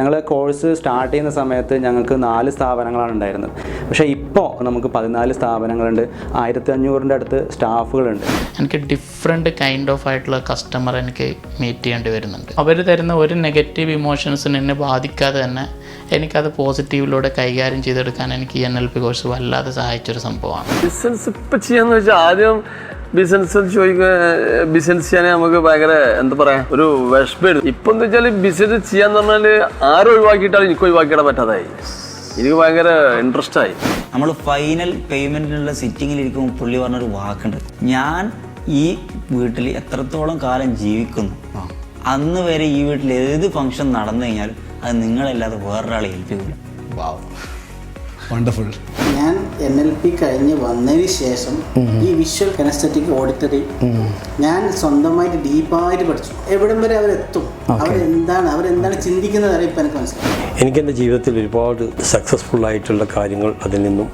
ഞങ്ങൾ course start ചെയ്യുന്ന സമയത്ത് ഞങ്ങൾക്ക് 4 സ്ഥാപനങ്ങളാണ് ഉണ്ടായിരുന്നത്. പക്ഷേ ഇപ്പോൾ നമുക്ക് 14 സ്ഥാപനങ്ങളുണ്ട്, 1500 അടുത്ത് സ്റ്റാഫുകളുണ്ട്. എനിക്ക് ഡിഫറെൻറ്റ് കൈൻഡ് ഓഫ് ആയിട്ടുള്ള കസ്റ്റമർ എനിക്ക് മീറ്റ് ചെയ്യേണ്ടി വരുന്നുണ്ട്. അവർ തരുന്ന ഒരു നെഗറ്റീവ് ഇമോഷൻസിന് എന്നെ ബാധിക്കാതെ തന്നെ എനിക്കത് പോസിറ്റീവിലൂടെ കൈകാര്യം ചെയ്തെടുക്കാൻ എനിക്ക് ഈ NLP കോഴ്സ് വല്ലാതെ സഹായിച്ചൊരു സംഭവമാണ്. ബിസിനസ് ഇപ്പം ചെയ്യാന്ന് വെച്ചാൽ ആദ്യം ബിസിനസ് ബിസിനസ് ചെയ്യാൻ നമുക്ക് ഭയങ്കര എന്താ പറയാ ഒരു വിഷമം. ഇപ്പം എന്താ വെച്ചാൽ ബിസിനസ് ചെയ്യാന്ന് പറഞ്ഞാൽ ആരും ഒഴിവാക്കിയിട്ടാലും എനിക്ക് ഒഴിവാക്കിയിടാൻ പറ്റാതായി. എനിക്ക് ഭയങ്കര ഇൻട്രസ്റ്റ് ആയി. നമ്മൾ ഫൈനൽ പേയ്മെന്റിനുള്ള സിറ്റിങ്ങിലിരിക്കുമ്പോൾ പുള്ളി പറഞ്ഞൊരു വാക്കുണ്ട്, ഞാൻ ഈ വീട്ടിൽ എത്രത്തോളം കാലം ജീവിക്കുന്നു അന്ന് വരെ ഈ വീട്ടിൽ ഏത് ഫംഗ്ഷൻ നടന്നു കഴിഞ്ഞാലും അത് നിങ്ങളല്ലാതെ വേറൊരാളെ ഏൽപ്പിക്കില്ല. വാവ്, വണ്ടർഫുൾ. ഞാൻ NLP കഴിഞ്ഞ് വന്നതിന് ശേഷം ഈ വിഷ്വൽ കനസ്തെറ്റിക് ഓഡിറ്ററി ഞാൻ സ്വന്തമായിട്ട് ഡീപ്പായിട്ട് പഠിച്ചു. എവിടം വരെ അവരെത്തും, അവരെന്താണ് ചിന്തിക്കുന്നത് വരെ ഇപ്പം എനിക്ക് മനസ്സിലായി. എനിക്കെൻ്റെ ജീവിതത്തിൽ ഒരുപാട് സക്സസ്ഫുൾ ആയിട്ടുള്ള കാര്യങ്ങൾ അതിൽ നിന്നും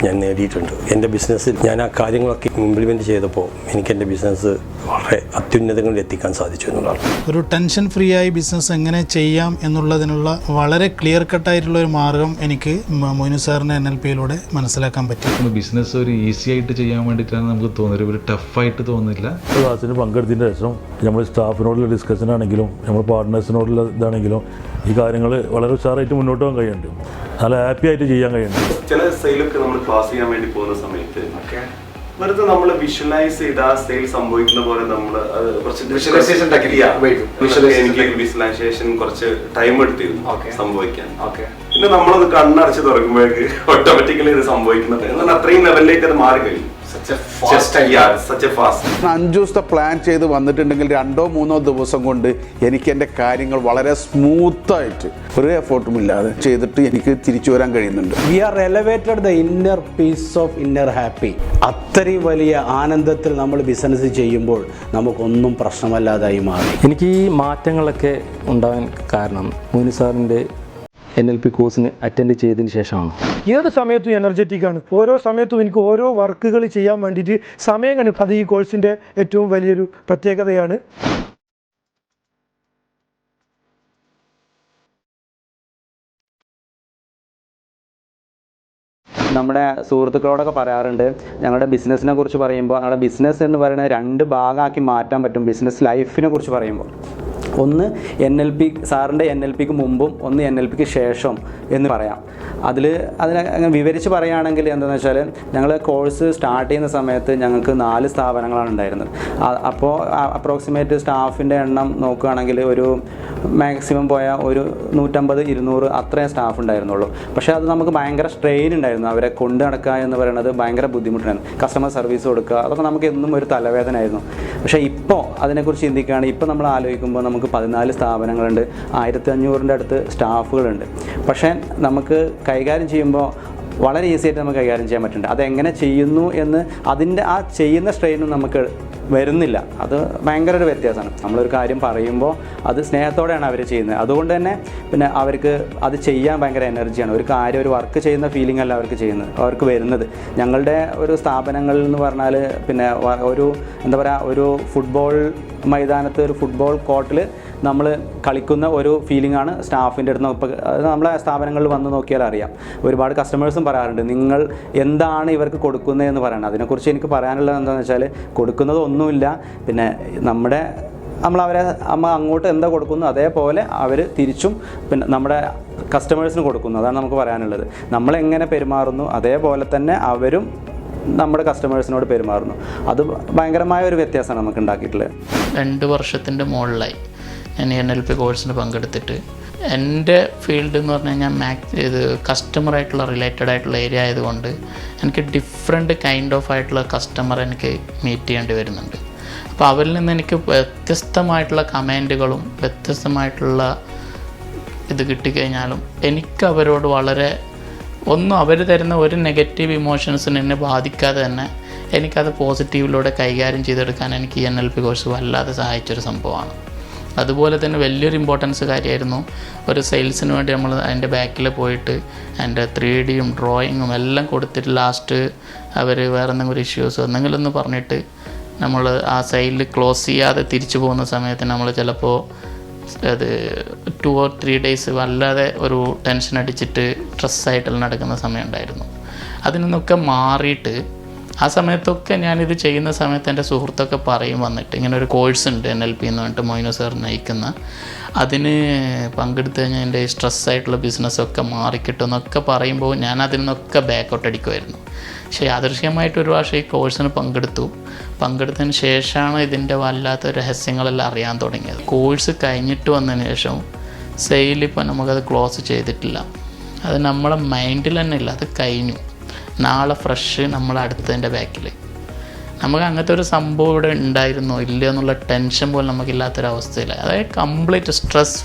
ഞാൻ നേടിയിട്ടുണ്ട്. എൻ്റെ ബിസിനസ്സിൽ ഞാൻ ആ കാര്യങ്ങളൊക്കെ ഇംപ്ലിമെൻറ്റ് ചെയ്തപ്പോൾ എനിക്ക് എൻ്റെ ബിസിനസ് വളരെ അത്യുന്നതങ്ങളിൽ എത്തിക്കാൻ സാധിച്ചു എന്നുള്ളതാണ്. ഒരു ടെൻഷൻ ഫ്രീ ആയി ബിസിനസ് എങ്ങനെ ചെയ്യാം എന്നുള്ളതിനുള്ള വളരെ ക്ലിയർ കട്ടായിട്ടുള്ള ഒരു മാർഗം എനിക്ക് മൊയ്നു സാറിൻ്റെ NLPയിലൂടെ മനസ്സിലാക്കാൻ പറ്റി. ബിസിനസ് ഒരു ഈസി ആയിട്ട് ചെയ്യാൻ വേണ്ടിയിട്ടാണ് നമുക്ക് തോന്നുന്നത്, ഒരു ടഫായിട്ട് തോന്നുന്നില്ല. ക്ലാസ്സിന് പങ്കെടുത്തതിൻ്റെ ശേഷം നമ്മൾ സ്റ്റാഫിനോടുള്ള ഡിസ്കഷൻ ആണെങ്കിലും നമ്മൾ പാർട്ട്നേഴ്സിനോടുള്ള ഇതാണെങ്കിലും ഈ കാര്യങ്ങൾ വളരെ ഉഷാറായിട്ട് മുന്നോട്ട് പോകാൻ കഴിയുന്നുണ്ട്, നല്ല ഹാപ്പി ആയിട്ട് ചെയ്യാൻ കഴിയുന്നുണ്ട്. ചില സെയിലൊക്കെ നമ്മൾ ക്ലാസ് ചെയ്യാൻ വേണ്ടി പോകുന്ന സമയത്ത് വെറുതെ നമ്മൾ വിഷ്വലൈസ് ചെയ്ത് ആ സെയിൽ സംഭവിക്കുന്ന പോലെ നമ്മൾ എനിക്ക് വിഷ്വലൈസേഷൻ കുറച്ച് ടൈം എടുത്തിരുന്നു സംഭവിക്കാൻ. പിന്നെ നമ്മളത് കണ്ണടച്ച് തുറക്കുമ്പോഴേക്ക് ഓട്ടോമാറ്റിക്കലി ഇത് സംഭവിക്കുന്നത് എന്നാൽ അത്രയും ലെവലിലേക്ക് അത് മാറി കഴിയും. 5 ദിവസത്തെ പ്ലാൻ ചെയ്ത് വന്നിട്ടുണ്ടെങ്കിൽ 2-3 ദിവസം കൊണ്ട് എനിക്ക് എൻ്റെ കാര്യങ്ങൾ വളരെ സ്മൂത്തായിട്ട് ഒരു എഫോർട്ടും ഇല്ലാതെ ചെയ്തിട്ട് എനിക്ക് തിരിച്ചു വരാൻ കഴിയുന്നുണ്ട്. We are elevated the inner peace of inner happy. അത്രയും വലിയ ആനന്ദത്തിൽ നമ്മൾ ബിസിനസ് ചെയ്യുമ്പോൾ നമുക്കൊന്നും പ്രശ്നമല്ലാതായി മാറി. എനിക്ക് ഈ മാറ്റങ്ങളൊക്കെ ഉണ്ടാകാൻ കാരണം മൊയ്നു സാറിൻ്റെ NLP കോഴ്സിന് അറ്റൻഡ് ചെയ്തതിന് ശേഷമാണ്. ഏത് സമയത്തും എനർജറ്റിക്കാണ്. ഓരോ സമയത്തും എനിക്ക് ഓരോ വർക്കുകൾ ചെയ്യാൻ വേണ്ടിയിട്ട് സമയം കണ്ടെത്തും. അത് ഈ കോഴ്സിൻ്റെ ഏറ്റവും വലിയൊരു പ്രത്യേകതയാണ്. നമ്മുടെ സുഹൃത്തുക്കളോടൊക്കെ പറയാറുണ്ട്, ഞങ്ങളുടെ ബിസിനസ്സിനെ കുറിച്ച് പറയുമ്പോൾ ഞങ്ങളുടെ ബിസിനസ് എന്ന് പറയുന്നത് 2 ഭാഗമാക്കി മാറ്റാൻ പറ്റും. ബിസിനസ് ലൈഫിനെ കുറിച്ച് പറയുമ്പോൾ ഒന്ന് സാറിൻ്റെ NLPക്ക് മുമ്പും ഒന്ന് NLPക്ക് ശേഷം എന്ന് പറയാം. അതിനെ വിവരിച്ച് പറയുകയാണെങ്കിൽ എന്താണെന്ന് വെച്ചാൽ ഞങ്ങൾ കോഴ്സ് സ്റ്റാർട്ട് ചെയ്യുന്ന സമയത്ത് ഞങ്ങൾക്ക് 4 സ്ഥാപനങ്ങളാണ് ഉണ്ടായിരുന്നത്. അപ്പോൾ അപ്രോക്സിമേറ്റ് സ്റ്റാഫിൻ്റെ എണ്ണം നോക്കുകയാണെങ്കിൽ ഒരു മാക്സിമം പോയാൽ ഒരു 150-200 അത്രയും സ്റ്റാഫ് ഉണ്ടായിരുന്നുള്ളൂ. പക്ഷേ അത് നമുക്ക് ഭയങ്കര സ്ട്രെയിൻ ഉണ്ടായിരുന്നു. അവരെ കൊണ്ടു നടക്കുക എന്ന് പറയുന്നത് ഭയങ്കര ബുദ്ധിമുട്ടായിരുന്നു. കസ്റ്റമർ സർവീസ് കൊടുക്കുക അതൊക്കെ നമുക്ക് എന്നും ഒരു തലവേദനയായിരുന്നു. പക്ഷേ ഇപ്പോൾ അതിനെക്കുറിച്ച് ചിന്തിക്കുകയാണ്, ഇപ്പോൾ നമ്മൾ ആലോചിക്കുമ്പോൾ നമുക്ക് 14 സ്ഥാപനങ്ങളുണ്ട്, 1500 അടുത്ത് സ്റ്റാഫുകളുണ്ട്. പക്ഷേ നമുക്ക് കൈകാര്യം ചെയ്യുമ്പോൾ വളരെ ഈസി ആയിട്ട് നമുക്ക് കൈകാര്യം ചെയ്യാൻ പറ്റുന്നുണ്ട്. അതെങ്ങനെ ചെയ്യുന്നു എന്ന് അതിൻ്റെ ആ ചെയ്യുന്ന സ്ട്രെയിനും നമുക്ക് വരുന്നില്ല. അത് ഭയങ്കര ഒരു വ്യത്യാസമാണ്. നമ്മളൊരു കാര്യം പറയുമ്പോൾ അത് സ്നേഹത്തോടെയാണ് അവർ ചെയ്യുന്നത്. അതുകൊണ്ട് തന്നെ പിന്നെ അവർക്ക് അത് ചെയ്യാൻ ഭയങ്കര എനർജിയാണ്. ഒരു വർക്ക് ചെയ്യുന്ന ഫീലിംഗ് അല്ല അവർക്ക് വരുന്നത്. ഞങ്ങളുടെ ഒരു സ്ഥാപനങ്ങളിൽ എന്ന് പറഞ്ഞാൽ പിന്നെ ഒരു ഫുട്ബോൾ മൈതാനത്ത് ഒരു ഫുട്ബോൾ കോർട്ടിൽ നമ്മൾ കളിക്കുന്ന ഒരു ഫീലിംഗാണ് സ്റ്റാഫിൻ്റെ അടുത്ത്. ഇപ്പോൾ നമ്മളെ സ്ഥാപനങ്ങളിൽ വന്ന് നോക്കിയാൽ അറിയാം. ഒരുപാട് കസ്റ്റമേഴ്സും പറയാറുണ്ട്, നിങ്ങൾ എന്താണ് ഇവർക്ക് കൊടുക്കുന്നതെന്ന് പറയണം. അതിനെക്കുറിച്ച് എനിക്ക് പറയാനുള്ളത് എന്താണെന്ന് വെച്ചാൽ കൊടുക്കുന്നത് ഒന്നുമില്ല. പിന്നെ നമ്മൾ അങ്ങോട്ട് എന്താ കൊടുക്കുന്നു അതേപോലെ അവർ തിരിച്ചും പിന്നെ നമ്മുടെ കസ്റ്റമേഴ്സിന് കൊടുക്കുന്നു. അതാണ് നമുക്ക് പറയാനുള്ളത്. നമ്മളെങ്ങനെ പെരുമാറുന്നു അതേപോലെ തന്നെ അവരും നമ്മുടെ കസ്റ്റമേഴ്സിനോട് പെരുമാറുന്നു. അത് ഭയങ്കരമായ ഒരു വ്യത്യാസമാണ് നമുക്ക് ഉണ്ടാക്കിയിട്ടുള്ളത്. 2 വർഷത്തിൻ്റെ മുകളിലായി ഞാൻ NLP കോഴ്സിന് പങ്കെടുത്തിട്ട്. എൻ്റെ ഫീൽഡ് എന്ന് പറഞ്ഞു കഴിഞ്ഞാൽ ഇത് കസ്റ്റമറായിട്ടുള്ള റിലേറ്റഡ് ആയിട്ടുള്ള ഏരിയ ആയതുകൊണ്ട് എനിക്ക് ഡിഫറെൻറ്റ് കൈൻഡ് ഓഫ് ആയിട്ടുള്ള കസ്റ്റമർ എനിക്ക് മീറ്റ് ചെയ്യേണ്ടി വരുന്നുണ്ട്. അപ്പോൾ അവരിൽ നിന്ന് എനിക്ക് വ്യത്യസ്തമായിട്ടുള്ള കമൻറ്റുകളും വ്യത്യസ്തമായിട്ടുള്ള ഇത് കിട്ടിക്കഴിഞ്ഞാലും എനിക്ക് അവരോട് വളരെ അവർ തരുന്ന ഒരു നെഗറ്റീവ് ഇമോഷൻസിന് എന്നെ ബാധിക്കാതെ തന്നെ എനിക്കത് പോസിറ്റീവിലൂടെ കൈകാര്യം ചെയ്തെടുക്കാൻ എനിക്ക് ഈ NLP കോഴ്സ് വല്ലാതെ സഹായിച്ചൊരു സംഭവമാണ്. അതുപോലെ തന്നെ വലിയൊരു ഇമ്പോർട്ടൻസ് കാര്യമായിരുന്നു. ഒരു സെയിൽസിന് വേണ്ടി നമ്മൾ അതിൻ്റെ ബാക്കിൽ പോയിട്ട് അതിൻ്റെ 3Dയും ഡ്രോയിങ്ങും എല്ലാം കൊടുത്തിട്ട് ലാസ്റ്റ് അവർ വേറെ എന്തെങ്കിലും ഇഷ്യൂസ് എന്തെങ്കിലും എന്ന് പറഞ്ഞിട്ട് നമ്മൾ ആ സെയിൽ ക്ലോസ് ചെയ്യാതെ തിരിച്ചു പോകുന്ന സമയത്ത് നമ്മൾ ചിലപ്പോൾ അത് 2 or 3 days വല്ലാതെ ഒരു ടെൻഷൻ അടിച്ചിട്ട് സ്ട്രെസ്സായിട്ടെല്ലാം നടക്കുന്ന സമയം ഉണ്ടായിരുന്നു. അതിൽ നിന്നൊക്കെ മാറിയിട്ട് ആ സമയത്തൊക്കെ ഞാനിത് ചെയ്യുന്ന സമയത്ത് എൻ്റെ സുഹൃത്തൊക്കെ പറയും വന്നിട്ട് ഇങ്ങനെ ഒരു കോഴ്സ് ഉണ്ട് NLP എന്ന് പറഞ്ഞിട്ട് മൊയ്നു സാർ നയിക്കുന്ന, അതിന് പങ്കെടുത്ത് കഴിഞ്ഞാൽ എൻ്റെ സ്ട്രെസ്സായിട്ടുള്ള ബിസിനസ്സൊക്കെ മാറിക്കിട്ടുമെന്നൊക്കെ പറയുമ്പോൾ ഞാൻ അതിൽ നിന്നൊക്കെ ബാക്കൗട്ട് അടിക്കുമായിരുന്നു. പക്ഷേ യാദൃശ്യമായിട്ട് ഒരു പ്രാവശ്യം ഈ കോഴ്സിന് പങ്കെടുത്തതിന് ശേഷമാണ് ഇതിൻ്റെ വല്ലാത്ത രഹസ്യങ്ങളെല്ലാം അറിയാൻ തുടങ്ങിയത്. കോഴ്സ് കഴിഞ്ഞിട്ട് വന്നതിന് ശേഷം സെയിലിപ്പോൾ നമുക്കത് ക്ലോസ് ചെയ്തിട്ടില്ല. അത് നമ്മളെ മൈൻഡിൽ തന്നെ ഇല്ല, അത് കഴിഞ്ഞു. നാളെ ഫ്രഷ് നമ്മൾ അടുത്തതിൻ്റെ ബാക്കിൽ. നമുക്ക് അങ്ങനത്തെ ഒരു സംഭവം ഇവിടെ ഉണ്ടായിരുന്നോ ഇല്ലയോ എന്നുള്ള ടെൻഷൻ പോലും നമുക്കില്ലാത്തൊരവസ്ഥയില്ല. അതായത് കംപ്ലീറ്റ് സ്ട്രെസ്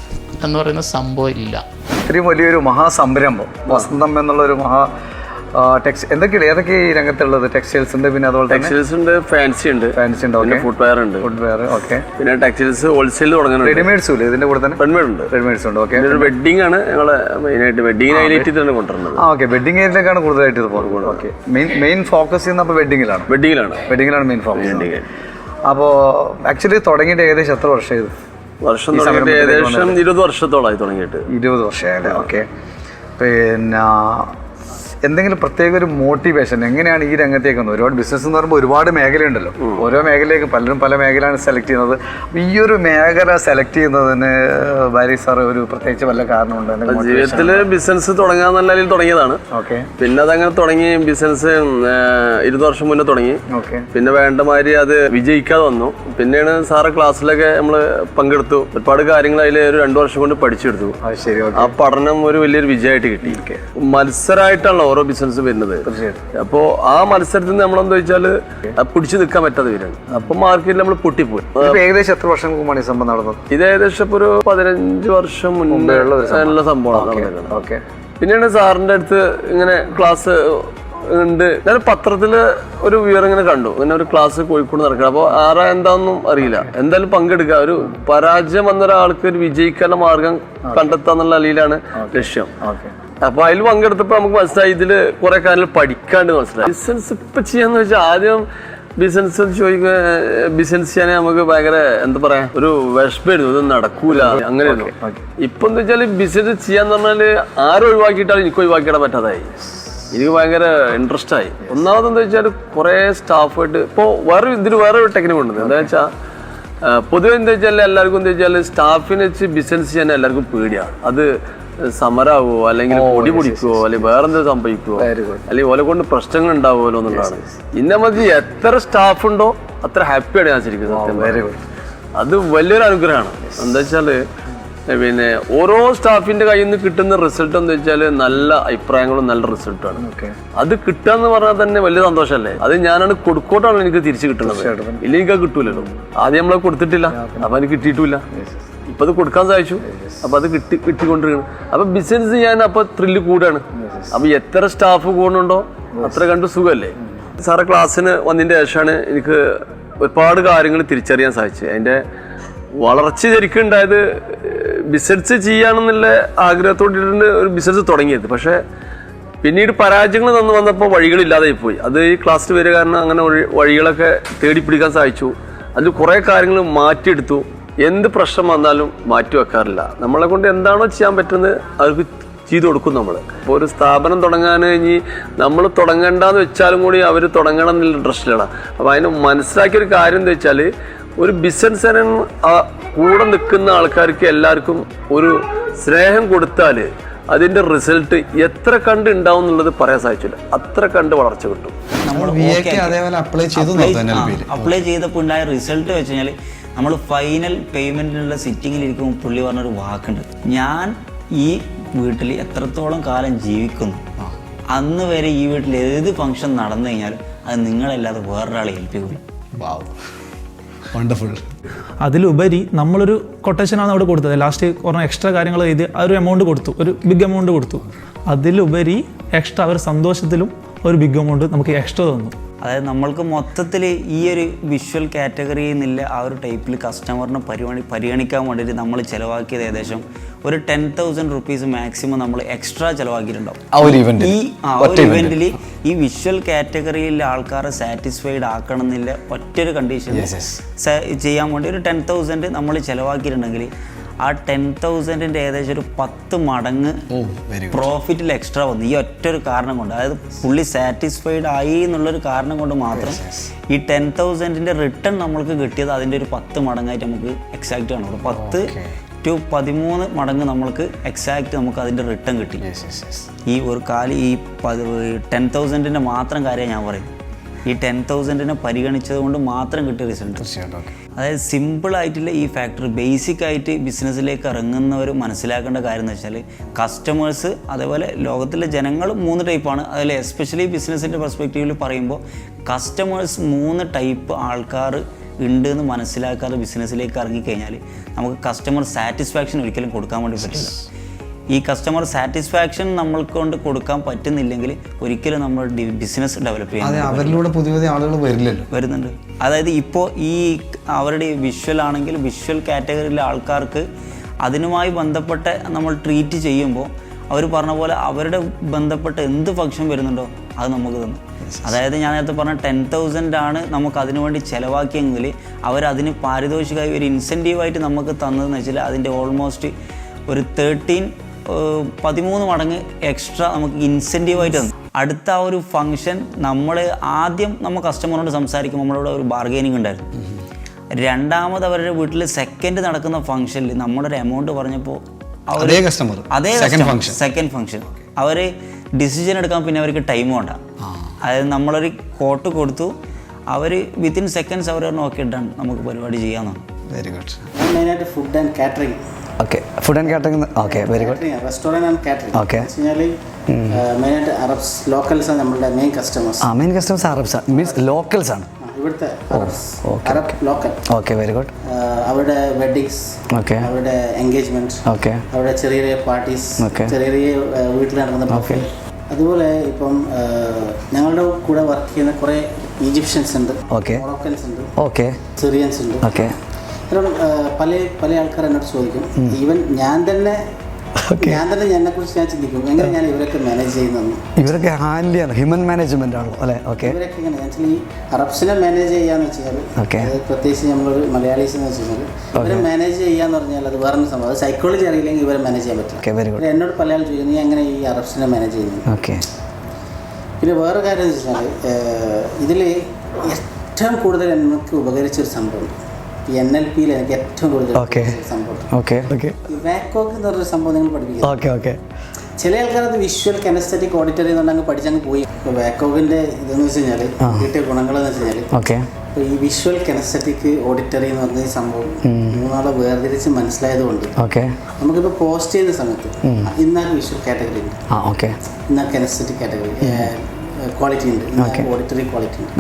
എന്ന് പറയുന്ന സംഭവം ഇല്ല. ഇത്രയും വലിയൊരു മഹാസംരംഭം വസന്തം എന്നുള്ളൊരു എന്തൊക്കെയാണ് ഏതൊക്കെ ഈ രംഗത്തുള്ളത്? ടെക്സ്റ്റൈൽസിന്റെ, പിന്നെ അതുപോലെ ടെക്സ്റ്റൈൽസ് ഉണ്ട്, ഫാൻസി ഉണ്ട്, ഫുട്വെയർ ഉണ്ട്, ഓക്കെ. പിന്നെ ടെക്സ്റ്റൈൽസ് ഹോൾസെയിൽ തുടങ്ങുന്നുണ്ട്. റെഡിമെയ്ഡ്സും ഇല്ലേ ഇതിന്റെ കൂടെ തന്നെ? റെഡിമെയ്ഡ്സ് ഉണ്ട്, ഓക്കെ. വെഡിങ് ആണ് ഞങ്ങള് മെയിനായിട്ട് വെഡിങ് ഹൈലൈറ്റ് ചെയ്താണ് കൊണ്ടുവരുന്നത്. ഓക്കെ, വെഡിങ് ഏരിയയിലേക്കാണ് കൂടുതലായിട്ട് ഇത് പോകുന്നത്. ഓക്കെ, മെയിൻ ഫോക്കസ് ചെയ്യുന്ന അപ്പോൾ വെഡിങ്ങിലാണ് മെയിൻ ഫോക്കസ്. അപ്പോൾ ആക്ച്വലി തുടങ്ങിയിട്ട് ഏകദേശം എത്ര വർഷം ഇത്? വർഷം ഏകദേശം 20 വർഷത്തോളമായി തുടങ്ങിയിട്ട്. 20 വർഷമായല്ലേ? ഓക്കെ. പിന്നെ എന്തെങ്കിലും പ്രത്യേക ഒരു മോട്ടിവേഷൻ എങ്ങനെയാണ് ഈ രംഗത്തേക്ക് വന്നത്? ഒരുപാട് ബിസിനസ് എന്ന് പറയുമ്പോൾ ഒരുപാട് മേഖലയുണ്ടല്ലോ, ഓരോ മേഖലയിലേക്ക് പലരും പല മേഖലയാണ് സെലക്ട് ചെയ്യുന്നത്. ഈ ഒരു മേഖല സെലക്ട് ചെയ്യുന്നതിന് ബാരി സാർ ഒരു പ്രത്യേകിച്ച് വല്ല കാരണമുണ്ട്? ജീവിതത്തിൽ ബിസിനസ് തുടങ്ങാൻ നല്ല തുടങ്ങിയതാണ്. ഓക്കെ. പിന്നെ അതങ്ങനെ തുടങ്ങി ബിസിനസ് 20 വർഷം മുന്നേ തുടങ്ങി. ഓക്കെ. പിന്നെ വേണ്ടമാതിരി അത് വിജയിക്കാതെ വന്നു. പിന്നെയാണ് സാറ് ക്ലാസ്സിലൊക്കെ നമ്മൾ പങ്കെടുത്തു. ഒരുപാട് കാര്യങ്ങൾ അതിൽ ഒരു 2 വർഷം കൊണ്ട് പഠിച്ചെടുത്തു. ശരി. ആ പഠനം ഒരു വലിയൊരു വിജയമായിട്ട് കിട്ടി. മത്സരമായിട്ടാണല്ലോ ഓരോ ബിസിനസ് വരുന്നത്. അപ്പോൾ ആ മത്സരത്തിൽ നിന്ന് നമ്മളെന്താ വെച്ചാൽ പിടിച്ചു നിൽക്കാൻ പറ്റാതെ വരികയാണ്. അപ്പൊ മാർക്കറ്റിൽ നമ്മൾ പൊട്ടിപ്പോയി. ഏകദേശം എത്ര വർഷം മുമ്പാണ് ഈ സംഭവം നടന്നത്? ഇത് ഏകദേശം ഇപ്പൊ ഒരു 15 വർഷം മുന്നേ ഉള്ള സംഭവമാണ്. ഓക്കെ. പിന്നെയാണ് സാറിന്റെ അടുത്ത് ഇങ്ങനെ ക്ലാസ് ഉണ്ട്. ഞാൻ പത്രത്തില് ഒരു വിവരം ഇങ്ങനെ കണ്ടു, ഇങ്ങനെ ഒരു ക്ലാസ് കോഴിക്കോട് നടക്കണം. അപ്പോൾ ആരാ എന്താണെന്നും അറിയില്ല, എന്തായാലും പങ്കെടുക്കുക. ഒരു പരാജയം വന്ന ഒരാൾക്ക് ഒരു വിജയിക്കാനുള്ള മാർഗം കണ്ടെത്താന്നുള്ള നിലയിലാണ് ലക്ഷ്യം. അപ്പൊ അതിൽ പങ്കെടുത്തപ്പോ നമുക്ക് മനസ്സിലായി ഇതില് കുറെ കാര്യങ്ങൾ പഠിക്കാണ്ട് മനസ്സിലായി. ബിസിനസ് ഇപ്പൊ ചെയ്യാന്ന് വെച്ചാൽ ആദ്യം ബിസിനസ് ബിസിനസ് ചെയ്യാനേ നമുക്ക് ഭയങ്കര എന്താ പറയാ ഒരു വിഷമായിരുന്നു, ഇത് നടക്കൂല അങ്ങനെയായിരുന്നു. ഇപ്പൊ എന്താ വെച്ചാല് ബിസിനസ് ചെയ്യാന്ന് പറഞ്ഞാല് ആരും ഒഴിവാക്കിയിട്ടാലും എനിക്ക് ഒഴിവാക്കിയിടാൻ പറ്റാതായി. എനിക്ക് ഭയങ്കര ഇൻട്രസ്റ്റ് ആയി. ഒന്നാമത് എന്താ വെച്ചാൽ കുറെ സ്റ്റാഫായിട്ട് ഇപ്പോൾ വേറെ ഒരു ടെക്നിക്ക് ഉണ്ട്. എന്താ വെച്ചാൽ പൊതുവെ എന്താ വെച്ചാൽ എല്ലാവർക്കും എന്താ വെച്ചാൽ സ്റ്റാഫിനെ വെച്ച് ബിസിനസ് ചെയ്യാൻ എല്ലാവർക്കും പേടിയാണ്. അത് സമരാവോ അല്ലെങ്കിൽ പൊടി പൊടിക്കുവോ അല്ലെങ്കിൽ വേറെന്തെങ്കിലും സംഭവിക്കുവോ അല്ലെങ്കിൽ ഓലെ കൊണ്ട് പ്രശ്നങ്ങൾ ഉണ്ടാവുമല്ലോ എന്നുള്ളതാണ്. ഇന്ന മതി എത്ര സ്റ്റാഫ് ഉണ്ടോ അത്ര ഹാപ്പിയാണ് ഞാൻ ശരിക്കും. അത് വലിയൊരു അനുഗ്രഹമാണ്. എന്താ വെച്ചാല് പിന്നെ ഓരോ സ്റ്റാഫിന്റെ കയ്യിൽ നിന്ന് കിട്ടുന്ന റിസൾട്ട് എന്താ വെച്ചാൽ നല്ല അഭിപ്രായങ്ങളും നല്ല റിസൾട്ടാണ്. അത് കിട്ടാന്ന് പറഞ്ഞാൽ തന്നെ വലിയ സന്തോഷമല്ലേ. അത് ഞാനാണ് കൊടുക്കോട്ടാണ് എനിക്ക് തിരിച്ചു കിട്ടുന്നത്, ഇല്ലെങ്കിൽ എനിക്ക് അത് കിട്ടൂലല്ലോ. ആദ്യം നമ്മളെ കൊടുത്തിട്ടില്ല, അപ്പൊ എനിക്ക് കിട്ടിയിട്ടില്ല. ഇപ്പൊ അത് കൊടുക്കാൻ സാധിച്ചു, അപ്പൊ അത് കിട്ടിക്കൊണ്ടിരിക്കണം. അപ്പൊ ബിസിനസ് ചെയ്യാൻ അപ്പൊ ത്രില്ല് കൂടാണ്. അപ്പൊ എത്ര സ്റ്റാഫ് കൂടുന്നുണ്ടോ അത്ര കണ്ട് സുഖമല്ലേ. സാറെ ക്ലാസ്സിന് വന്നതിന്റെ ശേഷമാണ് എനിക്ക് ഒരുപാട് കാര്യങ്ങൾ തിരിച്ചറിയാൻ സാധിച്ചത്. അതിന്റെ വളർച്ച ശരിക്കും ഉണ്ടായത് ബിസിനസ് ചെയ്യാണെന്നുള്ള ആഗ്രഹത്തോടെ ഒരു ബിസിനസ് തുടങ്ങിയത്. പക്ഷെ പിന്നീട് പരാജയങ്ങൾ വന്നപ്പോൾ വഴികളില്ലാതെ പോയി. അത് ഈ ക്ലാസ്സിൽ വരിക കാരണം അങ്ങനെ വഴികളൊക്കെ തേടിപ്പിടിക്കാൻ സാധിച്ചു. അതിൽ കുറേ കാര്യങ്ങൾ മാറ്റിയെടുത്തു. എന്ത് പ്രശ്നം വന്നാലും മാറ്റി വെക്കാറില്ല. നമ്മളെ കൊണ്ട് എന്താണോ ചെയ്യാൻ പറ്റുന്നത് അവർക്ക് ചെയ്തു കൊടുക്കും നമ്മൾ. ഇപ്പോൾ ഒരു സ്ഥാപനം തുടങ്ങാൻ ഇനി നമ്മൾ തുടങ്ങണ്ടെന്ന് വെച്ചാലും കൂടി അവർ തുടങ്ങണം എന്നുള്ള ഇൻട്രസ്റ്റിലാണ്. അപ്പോൾ അതിന് മനസ്സിലാക്കിയൊരു കാര്യം എന്താ വെച്ചാൽ ഒരു ബിസിനസ്സിന് കൂടെ നിൽക്കുന്ന ആൾക്കാർക്ക് എല്ലാവർക്കും ഒരു സ്നേഹം കൊടുത്താൽ അതിന്റെ റിസൾട്ട് എത്ര കണ്ട് ഉണ്ടാവും എന്നുള്ളത് പറയാൻ സാധിച്ചില്ല. അത്ര കണ്ട് വളർച്ച കിട്ടും. അപ്ലൈ ചെയ്തപ്പോൾ ഉണ്ടായ റിസൾട്ട് വെച്ച് കഴിഞ്ഞാൽ നമ്മൾ ഫൈനൽ പേയ്മെന്റിനുള്ള സിറ്റിങ്ങിലിരിക്കുമ്പോൾ പുള്ളി പറഞ്ഞൊരു വാക്കുണ്ട്, ഞാൻ ഈ വീട്ടിൽ എത്രത്തോളം കാലം ജീവിക്കുന്നു അന്ന് വരെ ഈ വീട്ടിൽ ഏത് ഫംഗ്ഷൻ നടന്നു കഴിഞ്ഞാലും അത് നിങ്ങളല്ലാതെ വേറൊരാളെ ഏൽപ്പിക്കില്ല. വണ്ടർഫുൾ. അതിലുപരി നമ്മളൊരു കൊട്ടേഷനാണ് അവിടെ കൊടുത്തത്. ലാസ്റ്റ് കുറേ എക്സ്ട്രാ കാര്യങ്ങൾ ചെയ്ത് ആ ഒരു എമൗണ്ട് കൊടുത്തു, ഒരു ബിഗ് എമൗണ്ട് കൊടുത്തു. അതിലുപരി എക്സ്ട്രാ അവർ സന്തോഷത്തിലും ഒരു ബിഗ് എമൗണ്ട് നമുക്ക് എക്സ്ട്രാ തന്നു. അതായത് നമ്മൾക്ക് മൊത്തത്തിൽ ഈ ഒരു വിഷ്വൽ കാറ്റഗറിയിൽ നിന്നില്ല ആ ഒരു ടൈപ്പിൽ കസ്റ്റമറിനെ പരിഗണിക്കാൻ വേണ്ടിയിട്ട് നമ്മൾ ചിലവാക്കിയത് ഏകദേശം ഒരു 10,000 റുപ്പീസ് മാക്സിമം നമ്മൾ എക്സ്ട്രാ ചിലവാക്കിയിട്ടുണ്ടാവും. ഈ ഇവന്റിൽ ഈ വിഷ്വൽ കാറ്റഗറിയിലെ ആൾക്കാരെ സാറ്റിസ്ഫൈഡ് ആക്കണം എന്നില്ല ഒറ്റൊരു കണ്ടീഷൻ ചെയ്യാൻ വേണ്ടി ഒരു 10,000 നമ്മൾ ചിലവാക്കിയിട്ടുണ്ടെങ്കിൽ ആ 10,000-ൻ്റെ ഏകദേശം ഒരു 10 മടങ്ങ് പ്രോഫിറ്റിൽ എക്സ്ട്രാ വന്നു ഈ ഒറ്റ ഒരു കാരണം കൊണ്ട്. അതായത് പുള്ളി സാറ്റിസ്ഫൈഡ് ആയി എന്നുള്ളൊരു കാരണം കൊണ്ട് മാത്രം ഈ 10,000-ൻ്റെ റിട്ടേൺ നമ്മൾക്ക് കിട്ടിയത് അതിൻ്റെ ഒരു 10 മടങ്ങായിട്ട് നമുക്ക് എക്സാക്റ്റ് ആണ്. 10 to 13 മടങ്ങ് നമ്മൾക്ക് എക്സാക്റ്റ് നമുക്ക് അതിൻ്റെ റിട്ടേൺ കിട്ടി. ഈ ഒരു ഈ 10,000-ൻ്റെ മാത്രം കാര്യം ഞാൻ പറയും. ഈ 10,000-നെ പരിഗണിച്ചത് കൊണ്ട് മാത്രം കിട്ടിയ റിസൾട്ട്. അതായത് സിമ്പിളായിട്ടുള്ള ഈ ഫാക്ടർ ബേസിക് ആയിട്ട് ബിസിനസ്സിലേക്ക് ഇറങ്ങുന്നവർ മനസ്സിലാക്കേണ്ട കാര്യം എന്ന് വെച്ചാൽ കസ്റ്റമേഴ്സ്, അതേപോലെ ലോകത്തിലെ ജനങ്ങൾ 3 ടൈപ്പാണ്. അതിൽ എസ്പെഷ്യലി ബിസിനസ്സിൻ്റെ പെർസ്പെക്റ്റീവിൽ പറയുമ്പോൾ കസ്റ്റമേഴ്സ് 3 ടൈപ്പ് ആൾക്കാർ ഉണ്ട് എന്ന് മനസ്സിലാക്കാതെ ബിസിനസ്സിലേക്ക് ഇറങ്ങിക്കഴിഞ്ഞാൽ നമുക്ക് കസ്റ്റമർ സാറ്റിസ്ഫാക്ഷൻ ഒരിക്കലും കൊടുക്കാൻ വേണ്ടി പറ്റില്ല. ഈ കസ്റ്റമർ സാറ്റിസ്ഫാക്ഷൻ നമ്മൾക്ക് കൊണ്ട് കൊടുക്കാൻ പറ്റുന്നില്ലെങ്കിൽ ഒരിക്കലും നമ്മൾ ബിസിനസ് ഡെവലപ്പ് ചെയ്യാൻ അവരിലൂടെ പുതിയ പുതിയ ആളുകൾ വരുന്നുണ്ട്. അതായത് ഇപ്പോൾ ഈ അവരുടെ വിഷ്വൽ ആണെങ്കിൽ വിഷ്വൽ കാറ്റഗറിയിലെ ആൾക്കാർക്ക് അതിനുമായി ബന്ധപ്പെട്ട നമ്മൾ ട്രീറ്റ് ചെയ്യുമ്പോൾ അവർ പറഞ്ഞ പോലെ അവരുടെ ബന്ധപ്പെട്ട എന്ത് ഫംഗ്ഷൻ വരുന്നുണ്ടോ അത് നമുക്ക് തന്നു. അതായത് ഞാൻ നേരത്തെ പറഞ്ഞ 10,000 ആണ് നമുക്ക് അതിനു വേണ്ടി ചിലവാക്കിയെങ്കിൽ അവരതിന് പാരിതോഷികമായി ഒരു ഇൻസെൻറ്റീവായിട്ട് നമുക്ക് തന്നതെന്ന് വെച്ചാൽ അതിൻ്റെ ഓൾമോസ്റ്റ് ഒരു 13 മടങ്ങ് എക്സ്ട്രാ നമുക്ക് ഇൻസെൻറ്റീവായിട്ട് തന്നു. അടുത്ത ആ ഒരു ഫംഗ്ഷൻ നമ്മൾ ആദ്യം നമ്മൾ കസ്റ്റമറോട് സംസാരിക്കുമ്പോൾ നമ്മളിവിടെ ഒരു ബാർഗെയിനിങ് ഉണ്ടായിരുന്നു. രണ്ടാമത് അവരുടെ വീട്ടിൽ സെക്കൻഡ് നടക്കുന്ന ഫംഗ്ഷനിൽ നമ്മളൊരു എമൗണ്ട് പറഞ്ഞപ്പോൾ സെക്കൻഡ് ഫംഗ്ഷൻ അവർ ഡിസിഷൻ എടുക്കാൻ പിന്നെ അവർക്ക് ടൈം വേണ്ട. അതായത് നമ്മളൊരു കോട്ട് കൊടുത്തു, അവർ വിത്തിൻ സെക്കൻഡ്സ് അവർ ഓക്കെ ഡൺ നമുക്ക് പരിപാടി ചെയ്യാമെന്നാണ്. Very good. മെയിനായിട്ട് food and catering. Okay, food and catering. Okay, very good. Restaurant and catering. Okay. മെയിനായിട്ട് അറബ്സ് ലോക്കൽസ് ആണ് നമ്മളുടെ main customers. Main customers Arabs means locals ആണ് ഇവിടുത്തെ Arab local. Okay, very good. അവരുടെ വെഡിങ്സ്, അവരുടെ engagement, അവരുടെ ചെറിയ ചെറിയ പാർട്ടീസ്, ചെറിയ ചെറിയ വീട്ടിൽ നടക്കുന്ന ബഫേ. അതുപോലെ ഇപ്പം ഞങ്ങളുടെ കൂടെ വർക്ക് ചെയ്യുന്ന കുറേ ഈജിപ്ഷ്യൻസ് ഉണ്ട്, മൊറോക്കൻസ് ഉണ്ട്, സിറിയൻസ് ഉണ്ട്. പല പല ആൾക്കാർ എന്നോട് ചോദിക്കും, ഈവൻ ഞാൻ തന്നെ എന്നെക്കുറിച്ച് ഞാൻ ചിന്തിക്കും എങ്ങനെ ഞാൻ ഇവരൊക്കെ മാനേജ് ചെയ്യുന്നു. ഇവരൊക്കെ ഹാൻഡിൽ ചെയ്യണം, ഹ്യൂമൻ മാനേജ്മെന്റ് ആണല്ലോ അല്ലേ? ഓക്കെ. ഇവരൊക്കെ എങ്ങനെ ആക്ച്വലി അറബ്സിനെ മാനേജ് ചെയ്യാന്ന് വെച്ചാൽ, പ്രത്യേകിച്ച് നമ്മളൊരു മലയാളീസ് എന്ന് വെച്ച് കഴിഞ്ഞാൽ ഇവരെ മാനേജ് ചെയ്യാന്ന് പറഞ്ഞാൽ അത് വേറൊരു സംഭവം. അത് സൈക്കോളജി അറിയില്ലെങ്കിൽ ഇവരെ മാനേജ് ചെയ്യാൻ പറ്റില്ല. എന്നോട് പല ആൾ ചോദിക്കുന്നത് നീ എങ്ങനെ ഈ അറബ്സിനെ മാനേജ് ചെയ്യുന്നു. ഓക്കെ. പിന്നെ വേറെ കാര്യം എന്ന് വെച്ചാൽ ഇതിൽ ഏറ്റവും കൂടുതൽ എനിക്ക് ഉപകരിച്ചൊരു സംഭവമുണ്ട്. NLPയിൽ എനിക്ക് ഏറ്റവും കൂടുതൽ സംഭവം വാക്കോക്ക് എന്ന് പറഞ്ഞൊരു സംഭവം നിങ്ങൾ പഠിപ്പിക്കുക. ചില ആൾക്കാരത് വിഷ്വൽ കനസ്തെറ്റിക് ഓഡിറ്ററി എന്നുണ്ടെങ്കിൽ പഠിച്ചങ്ങ് പോയി. ഇപ്പോൾ വാക്കോക്കിൻ്റെ ഇതെന്ന് വെച്ച് കഴിഞ്ഞാൽ കിട്ടിയ ഗുണങ്ങളെന്ന് വെച്ച് കഴിഞ്ഞാൽ ഇപ്പോൾ ഈ വിഷ്വൽ കനസ്തെറ്റിക് ഓഡിറ്ററി എന്ന് പറഞ്ഞ ഈ സംഭവം മൂന്നാളെ വേർതിരിച്ച് മനസ്സിലായതുകൊണ്ട് നമുക്കിപ്പോൾ പോസ്റ്റ് ചെയ്യുന്ന സമയത്ത് ഇന്നാ വിഷ്വൽ കാറ്റഗറി ഉണ്ട്, ഇന്നാ കനസ്തെറ്റിക് കാറ്റഗറി ക്വാളിറ്റി ഉണ്ട്, ഓഡിറ്ററി ക്വാളിറ്റി ഉണ്ട്.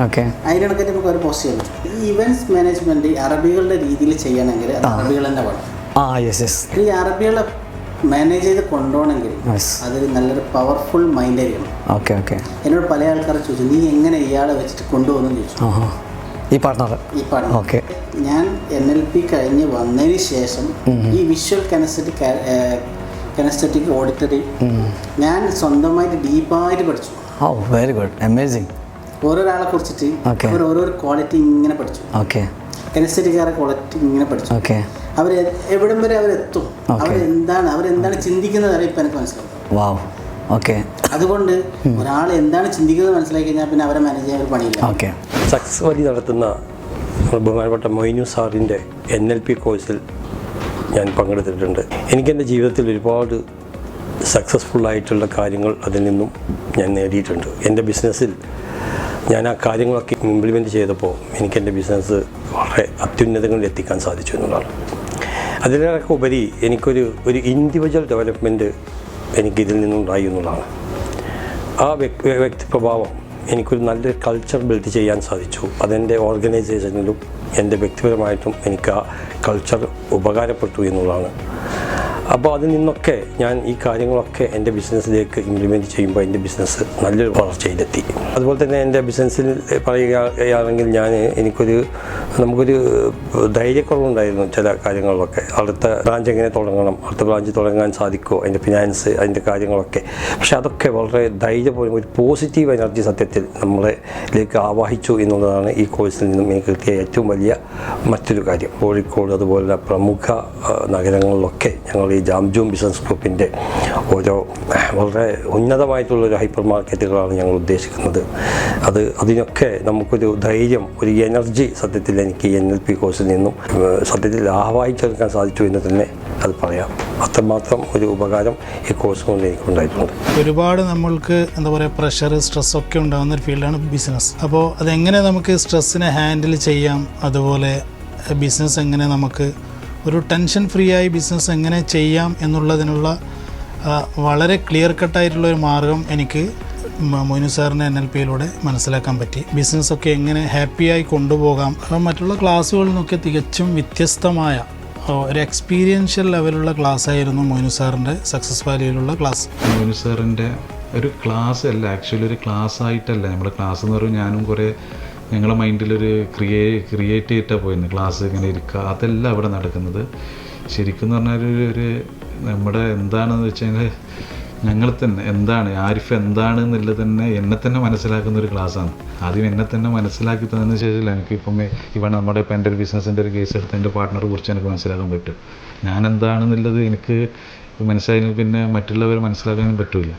അതിനിടയ്ക്ക് നമുക്ക് ഒരു പോസ്റ്റ് ചെയ്യാൻ പറ്റും. ഈ ഇവൻറ്റ്സ് മാനേജ്മെൻറ്റ് അറബികളുടെ രീതിയിൽ ചെയ്യണമെങ്കിൽ അത് അറബികൾ തന്നെ വേണം. ഈ അറബികളെ മാനേജ് ചെയ്ത് കൊണ്ടുപോകണമെങ്കിൽ അതൊരു നല്ലൊരു പവർഫുൾ മൈൻഡ് ആയിരിക്കണം. എന്നോട് പല ആൾക്കാർ ചോദിച്ചു നീ എങ്ങനെ ഇയാളെ വെച്ചിട്ട് കൊണ്ടുപോകുന്നു ചോദിച്ചു. ഈ പാർട്ണർ ഞാൻ NLP കഴിഞ്ഞ് വന്നതിന് ശേഷം ഈ വിഷ്വൽ കനസ്തെറ്റിക് ഓഡിറ്ററി ഞാൻ സ്വന്തമായിട്ട് ഡീപ്പായിട്ട് പഠിച്ചു. Very good, amazing. ഓരോരാളെ കുറിച്ചിട്ട് ഓരോരോ ക്വാളിറ്റി ഇങ്ങനെ പഠിച്ചു. കനസ്തെറ്റിക്കാരെ ക്വാളിറ്റി ഇങ്ങനെ പഠിച്ചു. അവർ എവിടം വരെ അവരെത്തും, അവരെന്താണ് ചിന്തിക്കുന്നത് വരെ ഇപ്പം എനിക്ക് മനസ്സിലാവും. അതുകൊണ്ട് ഒരാൾ എന്താണ് ചിന്തിക്കുന്നത് മനസ്സിലാക്കി കഴിഞ്ഞാൽ പിന്നെ അവരെ മാനേജ് ചെയ്യാൻ ഒരു പണിയില്ല. സക്സസ് വഴി നടത്തുന്ന ബഹുമാനപ്പെട്ട മൊയ്നു സാറിൻ്റെ NLP കോഴ്സിൽ ഞാൻ പങ്കെടുത്തിട്ടുണ്ട്. എനിക്കെൻ്റെ ജീവിതത്തിൽ ഒരുപാട് സക്സസ്ഫുള്ളായിട്ടുള്ള കാര്യങ്ങൾ അതിൽ നിന്നും ഞാൻ നേടിയിട്ടുണ്ട്. എൻ്റെ ബിസിനസ്സിൽ ഞാൻ ആ കാര്യങ്ങളൊക്കെ ഇംപ്ലിമെൻറ്റ് ചെയ്തപ്പോൾ എനിക്കെൻ്റെ ബിസിനസ് വളരെ അത്യുന്നതങ്ങളിൽ എത്തിക്കാൻ സാധിച്ചു എന്നുള്ളതാണ്. അതിലൊക്കെ ഉപരി എനിക്കൊരു ഇൻഡിവിജ്വൽ ഡെവലപ്മെൻറ്റ് എനിക്കിതിൽ നിന്നുണ്ടായി എന്നുള്ളതാണ്. ആ വ്യക്തിപ്രഭാവം എനിക്കൊരു നല്ലൊരു കൾച്ചർ ബിൽഡ് ചെയ്യാൻ സാധിച്ചു. അതെൻ്റെ ഓർഗനൈസേഷനിലും എൻ്റെ വ്യക്തിപരമായിട്ടും എനിക്ക് ആ കൾച്ചർ ഉപകാരപ്പെട്ടു എന്നുള്ളതാണ്. അപ്പോൾ അതിൽ നിന്നൊക്കെ ഞാൻ ഈ കാര്യങ്ങളൊക്കെ എൻ്റെ ബിസിനസ്സിലേക്ക് ഇംപ്ലിമെൻറ്റ് ചെയ്യുമ്പോൾ എൻ്റെ ബിസിനസ് നല്ലൊരു വളർച്ചയിലെത്തി. അതുപോലെ തന്നെ എൻ്റെ ബിസിനസ്സിൽ പറയുകയാണെങ്കിൽ നമുക്കൊരു ധൈര്യക്കുറവുണ്ടായിരുന്നു ചില കാര്യങ്ങളിലൊക്കെ. അടുത്ത ബ്രാഞ്ച് എങ്ങനെ തുടങ്ങണം, അടുത്ത ബ്രാഞ്ച് തുടങ്ങാൻ സാധിക്കുമോ, അതിൻ്റെ ഫിനാൻസ്, അതിൻ്റെ കാര്യങ്ങളൊക്കെ. പക്ഷേ അതൊക്കെ വളരെ ധൈര്യപൂർവ്വം ഒരു പോസിറ്റീവ് എനർജി സത്യത്തിൽ നമ്മളിലേക്ക് ആവാഹിച്ചു എന്നുള്ളതാണ് ഈ കോഴ്സിൽ നിന്നും എനിക്ക് കിട്ടിയ ഏറ്റവും വലിയ മറ്റൊരു കാര്യം. കോഴിക്കോട് അതുപോലെ പ്രമുഖ നഗരങ്ങളിലൊക്കെ ഞങ്ങൾ ഈ ജാംജൂം ബിസിനസ് ഗ്രൂപ്പിൻ്റെ ഓരോ വളരെ ഉന്നതമായിട്ടുള്ളൊരു ഹൈപ്പർ മാർക്കറ്റുകളാണ് ഞങ്ങൾ ഉദ്ദേശിക്കുന്നത്. അതിനൊക്കെ നമുക്കൊരു ധൈര്യം, ഒരു എനർജി സത്യത്തിൽ എനിക്ക് ഈ NLP കോഴ്സിൽ നിന്നും സത്യത്തിൽ ആവാഹിച്ചെടുക്കാൻ സാധിച്ചു എന്ന് തന്നെ അത് പറയാം. അത്രമാത്രം ഒരു ഉപകാരം ഈ കോഴ്സ് കൊണ്ട് എനിക്കുണ്ടായിട്ടുണ്ട്. ഒരുപാട് നമ്മൾക്ക് എന്താ പറയുക, പ്രഷർ, സ്ട്രെസ്സൊക്കെ ഉണ്ടാകുന്ന ഒരു ഫീൽഡാണ് ബിസിനസ്. അപ്പോൾ അതെങ്ങനെ നമുക്ക് സ്ട്രെസ്സിനെ ഹാൻഡിൽ ചെയ്യാം, അതുപോലെ ബിസിനസ് എങ്ങനെ നമുക്ക് ഒരു ടെൻഷൻ ഫ്രീ ആയി ബിസിനസ് എങ്ങനെ ചെയ്യാം എന്നുള്ളതിനുള്ള വളരെ ക്ലിയർ കട്ടായിട്ടുള്ളൊരു മാർഗം എനിക്ക് മൊയ്നു സാറിൻ്റെ NLPയിലൂടെ മനസ്സിലാക്കാൻ പറ്റി. ബിസിനസ്സൊക്കെ എങ്ങനെ ഹാപ്പിയായി കൊണ്ടുപോകാം. അപ്പം മറ്റുള്ള ക്ലാസ്സുകളിൽ നിന്നൊക്കെ തികച്ചും വ്യത്യസ്തമായ ഒരു എക്സ്പീരിയൻഷ്യൽ ലെവലുള്ള ക്ലാസ് ആയിരുന്നു മൊയ്നു സാറിൻ്റെ സക്സസ് വാലിയിലുള്ള ക്ലാസ്. മൊയ്നു സാറിൻ്റെ ഒരു ക്ലാസ് അല്ല, ആക്ച്വലി ഒരു ക്ലാസ് ആയിട്ടല്ല. നമ്മുടെ ക്ലാസ് എന്ന് പറയുമ്പോൾ ഞാനും കുറേ ഞങ്ങളുടെ മൈൻഡിലൊരു ക്രിയേറ്റ് ചെയ്തിട്ടാണ് പോയിരുന്നു. ക്ലാസ് ഇങ്ങനെ ഇരിക്കുക, അതല്ല അവിടെ നടക്കുന്നത്. ശരിക്കും എന്ന് പറഞ്ഞാൽ ഒരു നമ്മുടെ എന്താണെന്ന് വെച്ചാൽ ഞങ്ങൾ തന്നെ എന്താണ് ആരിഫ് എന്താണെന്നുള്ളത് തന്നെ എന്നെ തന്നെ മനസ്സിലാക്കുന്ന ഒരു ക്ലാസ്സാണ്. ആദ്യം എന്നെ തന്നെ മനസ്സിലാക്കി തന്നതിന് ശേഷം എനിക്കിപ്പം നമ്മുടെ ഇപ്പം എൻ്റെ ഒരു ബിസിനസ്സിൻ്റെ ഒരു കേസ് എടുത്ത് എൻ്റെ പാർട്ട്ണറെ കുറിച്ച് എനിക്ക് മനസ്സിലാക്കാൻ പറ്റും. ഞാൻ എന്താണെന്നുള്ളത് എനിക്ക് മനസ്സിലായി, പിന്നെ മറ്റുള്ളവരെ മനസ്സിലാക്കാനും പറ്റില്ല.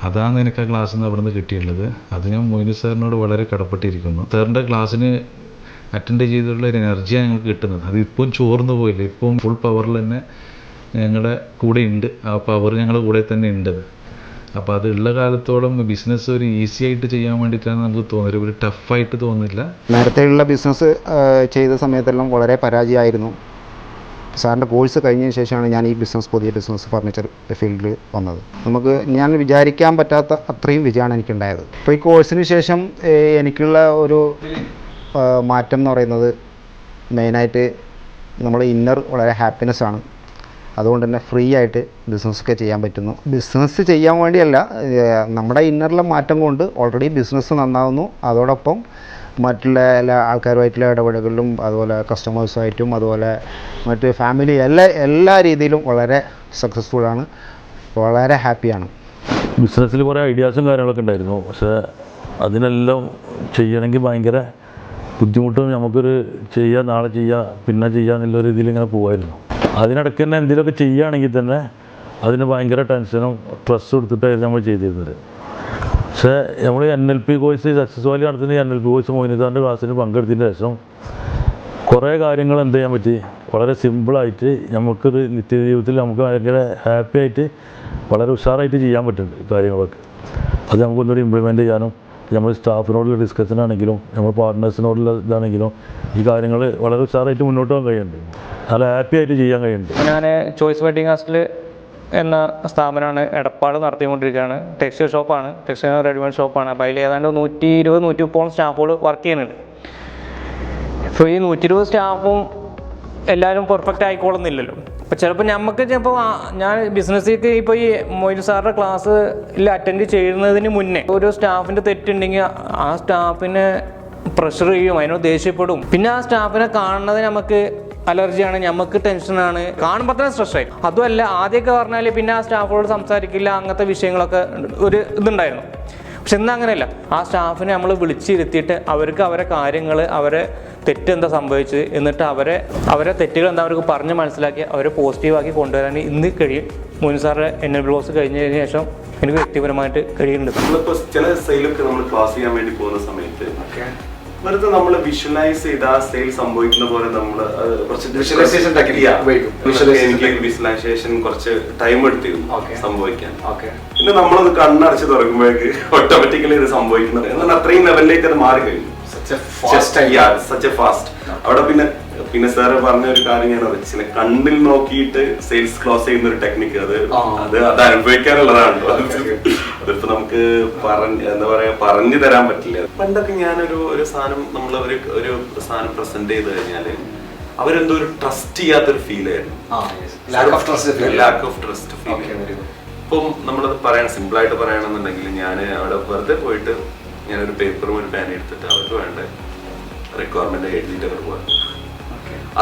അതാണ് എനിക്ക് ആ ക്ലാസ്സിൽ നിന്ന് അവിടെ നിന്ന് കിട്ടിയുള്ളത്. അത് ഞാൻ മൊയ്നു സാറിനോട് വളരെ കടപ്പെട്ടിരിക്കുന്നു. സാറിൻ്റെ ക്ലാസ്സിന് അറ്റൻഡ് ചെയ്തിട്ടുള്ള ഒരു എനർജിയാണ് ഞങ്ങൾക്ക് കിട്ടുന്നത്. അതിപ്പം ചോർന്നു പോയില്ല, ഇപ്പം ഫുൾ പവറിൽ തന്നെ ഞങ്ങളുടെ കൂടെ ഉണ്ട്. ആ പവർ ഞങ്ങളുടെ കൂടെ തന്നെ ഉണ്ട്. അപ്പോൾ അതുള്ള കാലത്തോളം ബിസിനസ് ഒരു ഈസി ആയിട്ട് ചെയ്യാൻ വേണ്ടിയിട്ടാണ് നമുക്ക് തോന്നുന്നത്, ഒരു ടഫായിട്ട് തോന്നുന്നില്ല. നേരത്തെയുള്ള ബിസിനസ് ചെയ്ത സമയത്തെല്ലാം വളരെ പരാജയമായിരുന്നു. സാറിൻ്റെ കോഴ്സ് കഴിഞ്ഞതിന് ശേഷമാണ് ഞാൻ ഈ പുതിയ ബിസിനസ് ഫർണിച്ചർ ഫീൽഡിൽ വന്നത്. ഞാൻ വിചാരിക്കാൻ പറ്റാത്ത അത്രയും വിജയമാണ് എനിക്കുണ്ടായത്. അപ്പോൾ ഈ കോഴ്സിന് ശേഷം എനിക്കുള്ള ഒരു മാറ്റം എന്ന് പറയുന്നത് മെയിനായിട്ട് നമ്മുടെ ഇന്നർ വളരെ ഹാപ്പിനെസ് ആണ്. അതുകൊണ്ട് തന്നെ ഫ്രീ ആയിട്ട് ബിസിനസ്സൊക്കെ ചെയ്യാൻ പറ്റുന്നു. ബിസിനസ് ചെയ്യാൻ വേണ്ടിയല്ല, നമ്മുടെ ഇന്നറിലെ മാറ്റം കൊണ്ട് ഓൾറെഡി ബിസിനസ് നന്നാവുന്നു. അതോടൊപ്പം മറ്റുള്ള എല്ലാ ആൾക്കാരുമായിട്ടുള്ള ഇടപെടലുകളിലും, അതുപോലെ കസ്റ്റമേഴ്സുമായിട്ടും, അതുപോലെ മറ്റ് ഫാമിലി എല്ലാ രീതിയിലും വളരെ സക്സസ്ഫുള്ളാണ്, വളരെ ഹാപ്പിയാണ്. ബിസിനസ്സിൽ കുറേ ഐഡിയാസും കാര്യങ്ങളൊക്കെ ഉണ്ടായിരുന്നു. പക്ഷേ അതിനെല്ലാം ചെയ്യണമെങ്കിൽ ഭയങ്കര ബുദ്ധിമുട്ടും, നമുക്കൊരു നാളെ ചെയ്യുക, പിന്നെ ചെയ്യുക എന്നുള്ള രീതിയിൽ ഇങ്ങനെ പോകുമായിരുന്നു. അതിനിടയ്ക്ക് തന്നെ എന്തെങ്കിലുമൊക്കെ ചെയ്യുകയാണെങ്കിൽ തന്നെ അതിന് ഭയങ്കര ടെൻഷനും സ്ട്രെസ്സും എടുത്തിട്ടായിരുന്നു നമ്മൾ ചെയ്തിരുന്നത്. പക്ഷേ നമ്മൾ NLP കോഴ്സ് സക്സസ് വാലി നടത്തുന്ന NLP കോഴ്സ് മൊയ്നു സാറിൻ്റെ ക്ലാസ്സിന് പങ്കെടുത്തതിന് ശേഷം കുറേ കാര്യങ്ങൾ എന്ത് ചെയ്യാൻ പറ്റി, വളരെ സിമ്പിളായിട്ട് നമുക്കൊരു നിത്യജീവിതത്തിൽ നമുക്ക് ഭയങ്കര ഹാപ്പി ആയിട്ട് വളരെ ഉഷാറായിട്ട് ചെയ്യാൻ പറ്റുന്നുണ്ട് കാര്യങ്ങളൊക്കെ. അത് നമുക്കൊന്നുകൂടി ഇംപ്ലിമെൻറ്റ് ചെയ്യാനും, നമ്മൾ സ്റ്റാഫിനോടുള്ള ഡിസ്കഷൻ ആണെങ്കിലും, നമ്മൾ പാർട്ട്നേഴ്സിനോടുള്ള ഇതാണെങ്കിലും ഈ കാര്യങ്ങൾ വളരെ ഉഷാറായിട്ട് മുന്നോട്ട് പോകാൻ കഴിയുന്നുണ്ട്, നല്ല ഹാപ്പി ആയിട്ട് ചെയ്യാൻ കഴിയുന്നുണ്ട്. ഞാൻ ചോയ്സ് വെഡിങ് ഹാസ്റ്റിൽ എന്ന സ്ഥാപനമാണ് എടപ്പാട് നടത്തിക്കൊണ്ടിരിക്കുകയാണ്. ടെക്സ്റ്റൈൽ ഷോപ്പാണ്, ടെക്സ്റ്റൈൽ റെഡിമെയ്ഡ് ഷോപ്പാണ്. അപ്പോൾ അതിൽ ഏതാണ്ട് 120-130 സ്റ്റാഫുകൾ വർക്ക് ചെയ്യുന്നുണ്ട്. അപ്പോൾ ഈ 120 സ്റ്റാഫും എല്ലാവരും പെർഫെക്റ്റ് ആയിക്കോളുന്നില്ലല്ലോ. അപ്പോൾ ചിലപ്പോൾ ഞാൻ ബിസിനസ്സിലേക്ക് ഇപ്പോൾ ഈ മൊയ്നു സാറിൻ്റെ ക്ലാസ്സിൽ അറ്റൻഡ് ചെയ്യുന്നതിന് മുന്നേ ഒരു സ്റ്റാഫിൻ്റെ തെറ്റുണ്ടെങ്കിൽ ആ സ്റ്റാഫിനെ പ്രഷർ ചെയ്യും, അതിനോട് ദേഷ്യപ്പെടും. പിന്നെ ആ സ്റ്റാഫിനെ കാണുന്നത് നമുക്ക് അലർജിയാണ്, നമുക്ക് ടെൻഷനാണ്, കാണുമ്പോൾ തന്നെ സ്ട്രെസ്സായി. അതുമല്ല, ആദ്യമൊക്കെ പറഞ്ഞാൽ പിന്നെ ആ സ്റ്റാഫോട് സംസാരിക്കില്ല, അങ്ങനത്തെ വിഷയങ്ങളൊക്കെ ഒരു ഇതുണ്ടായിരുന്നു. പക്ഷെ ഇന്ന് അങ്ങനെയല്ല. ആ സ്റ്റാഫിനെ നമ്മൾ വിളിച്ചിരുത്തിയിട്ട് അവർക്ക് അവരെ കാര്യങ്ങൾ, അവരെ തെറ്റെന്താ സംഭവിച്ചത്, എന്നിട്ട് അവരെ തെറ്റുകൾ എന്താ അവർക്ക് പറഞ്ഞ് മനസ്സിലാക്കി അവരെ പോസിറ്റീവാക്കി കൊണ്ടുവരാൻ ഇന്ന് കഴിയും. മൊയ്നു സാറിൻ്റെ NLP കോഴ്സ് കഴിഞ്ഞതിന് ശേഷം എനിക്ക് വ്യക്തിപരമായിട്ട് കഴിയുന്നുണ്ട്. നമ്മളിപ്പോൾ ചില സെയിലൊക്കെ നമ്മൾ ക്ലാസ് ചെയ്യാൻ വേണ്ടി പോകുന്ന സമയത്ത് വെറുതെ നമ്മൾ വിഷ്വലൈസ് ചെയ്ത് ആ സെയിൽ സംഭവിക്കുന്ന പോലെ നമ്മൾ എനിക്ക് വിഷ്വലൈസേഷൻ കുറച്ച് ടൈം എടുത്തിരുന്നു സംഭവിക്കാൻ. പിന്നെ നമ്മളത് കണ്ണടച്ച് തുറക്കുമ്പോഴേക്ക് ഓട്ടോമാറ്റിക്കലി ഇത് സംഭവിക്കുന്നത് എന്നാൽ അത്രയും ലെവലിലേക്ക് അത് മാറി കഴിഞ്ഞു. Such A fast. അവിടെ പിന്നെ സാറ് പറഞ്ഞ ഒരു കാര്യം ഞാൻ അറിയിച്ചില്ല, കണ്ണിൽ നോക്കിയിട്ട് സെയിൽസ് ക്ലോസ് ചെയ്യുന്ന ഒരു ടെക്നിക്ക്, അത് അനുഭവിക്കാനുള്ളതാണ്. അതിപ്പോ നമുക്ക് പറഞ്ഞു തരാൻ പറ്റില്ല. പണ്ടൊക്കെ ഞാനൊരു സാധനം ഒരു സാധനം പ്രസന്റ് ചെയ്ത് കഴിഞ്ഞാല് അവരെന്തോ ഒരു ട്രസ്റ്റ് ചെയ്യാത്തൊരു ഫീൽ ആയിരുന്നു. Lack of trust feel. ഇപ്പം നമ്മളത് പറയാൻ സിമ്പിളായിട്ട് പറയണമെന്നുണ്ടെങ്കിൽ ഞാൻ അവിടെ വെറുതെ പോയിട്ട് ഞാനൊരു പേപ്പറും ഒരു പേന എടുത്തിട്ട് അവർക്ക് വേണ്ട റിക്വയർമെന്റ് എഴുതിയിട്ട് അവർ പോകാൻ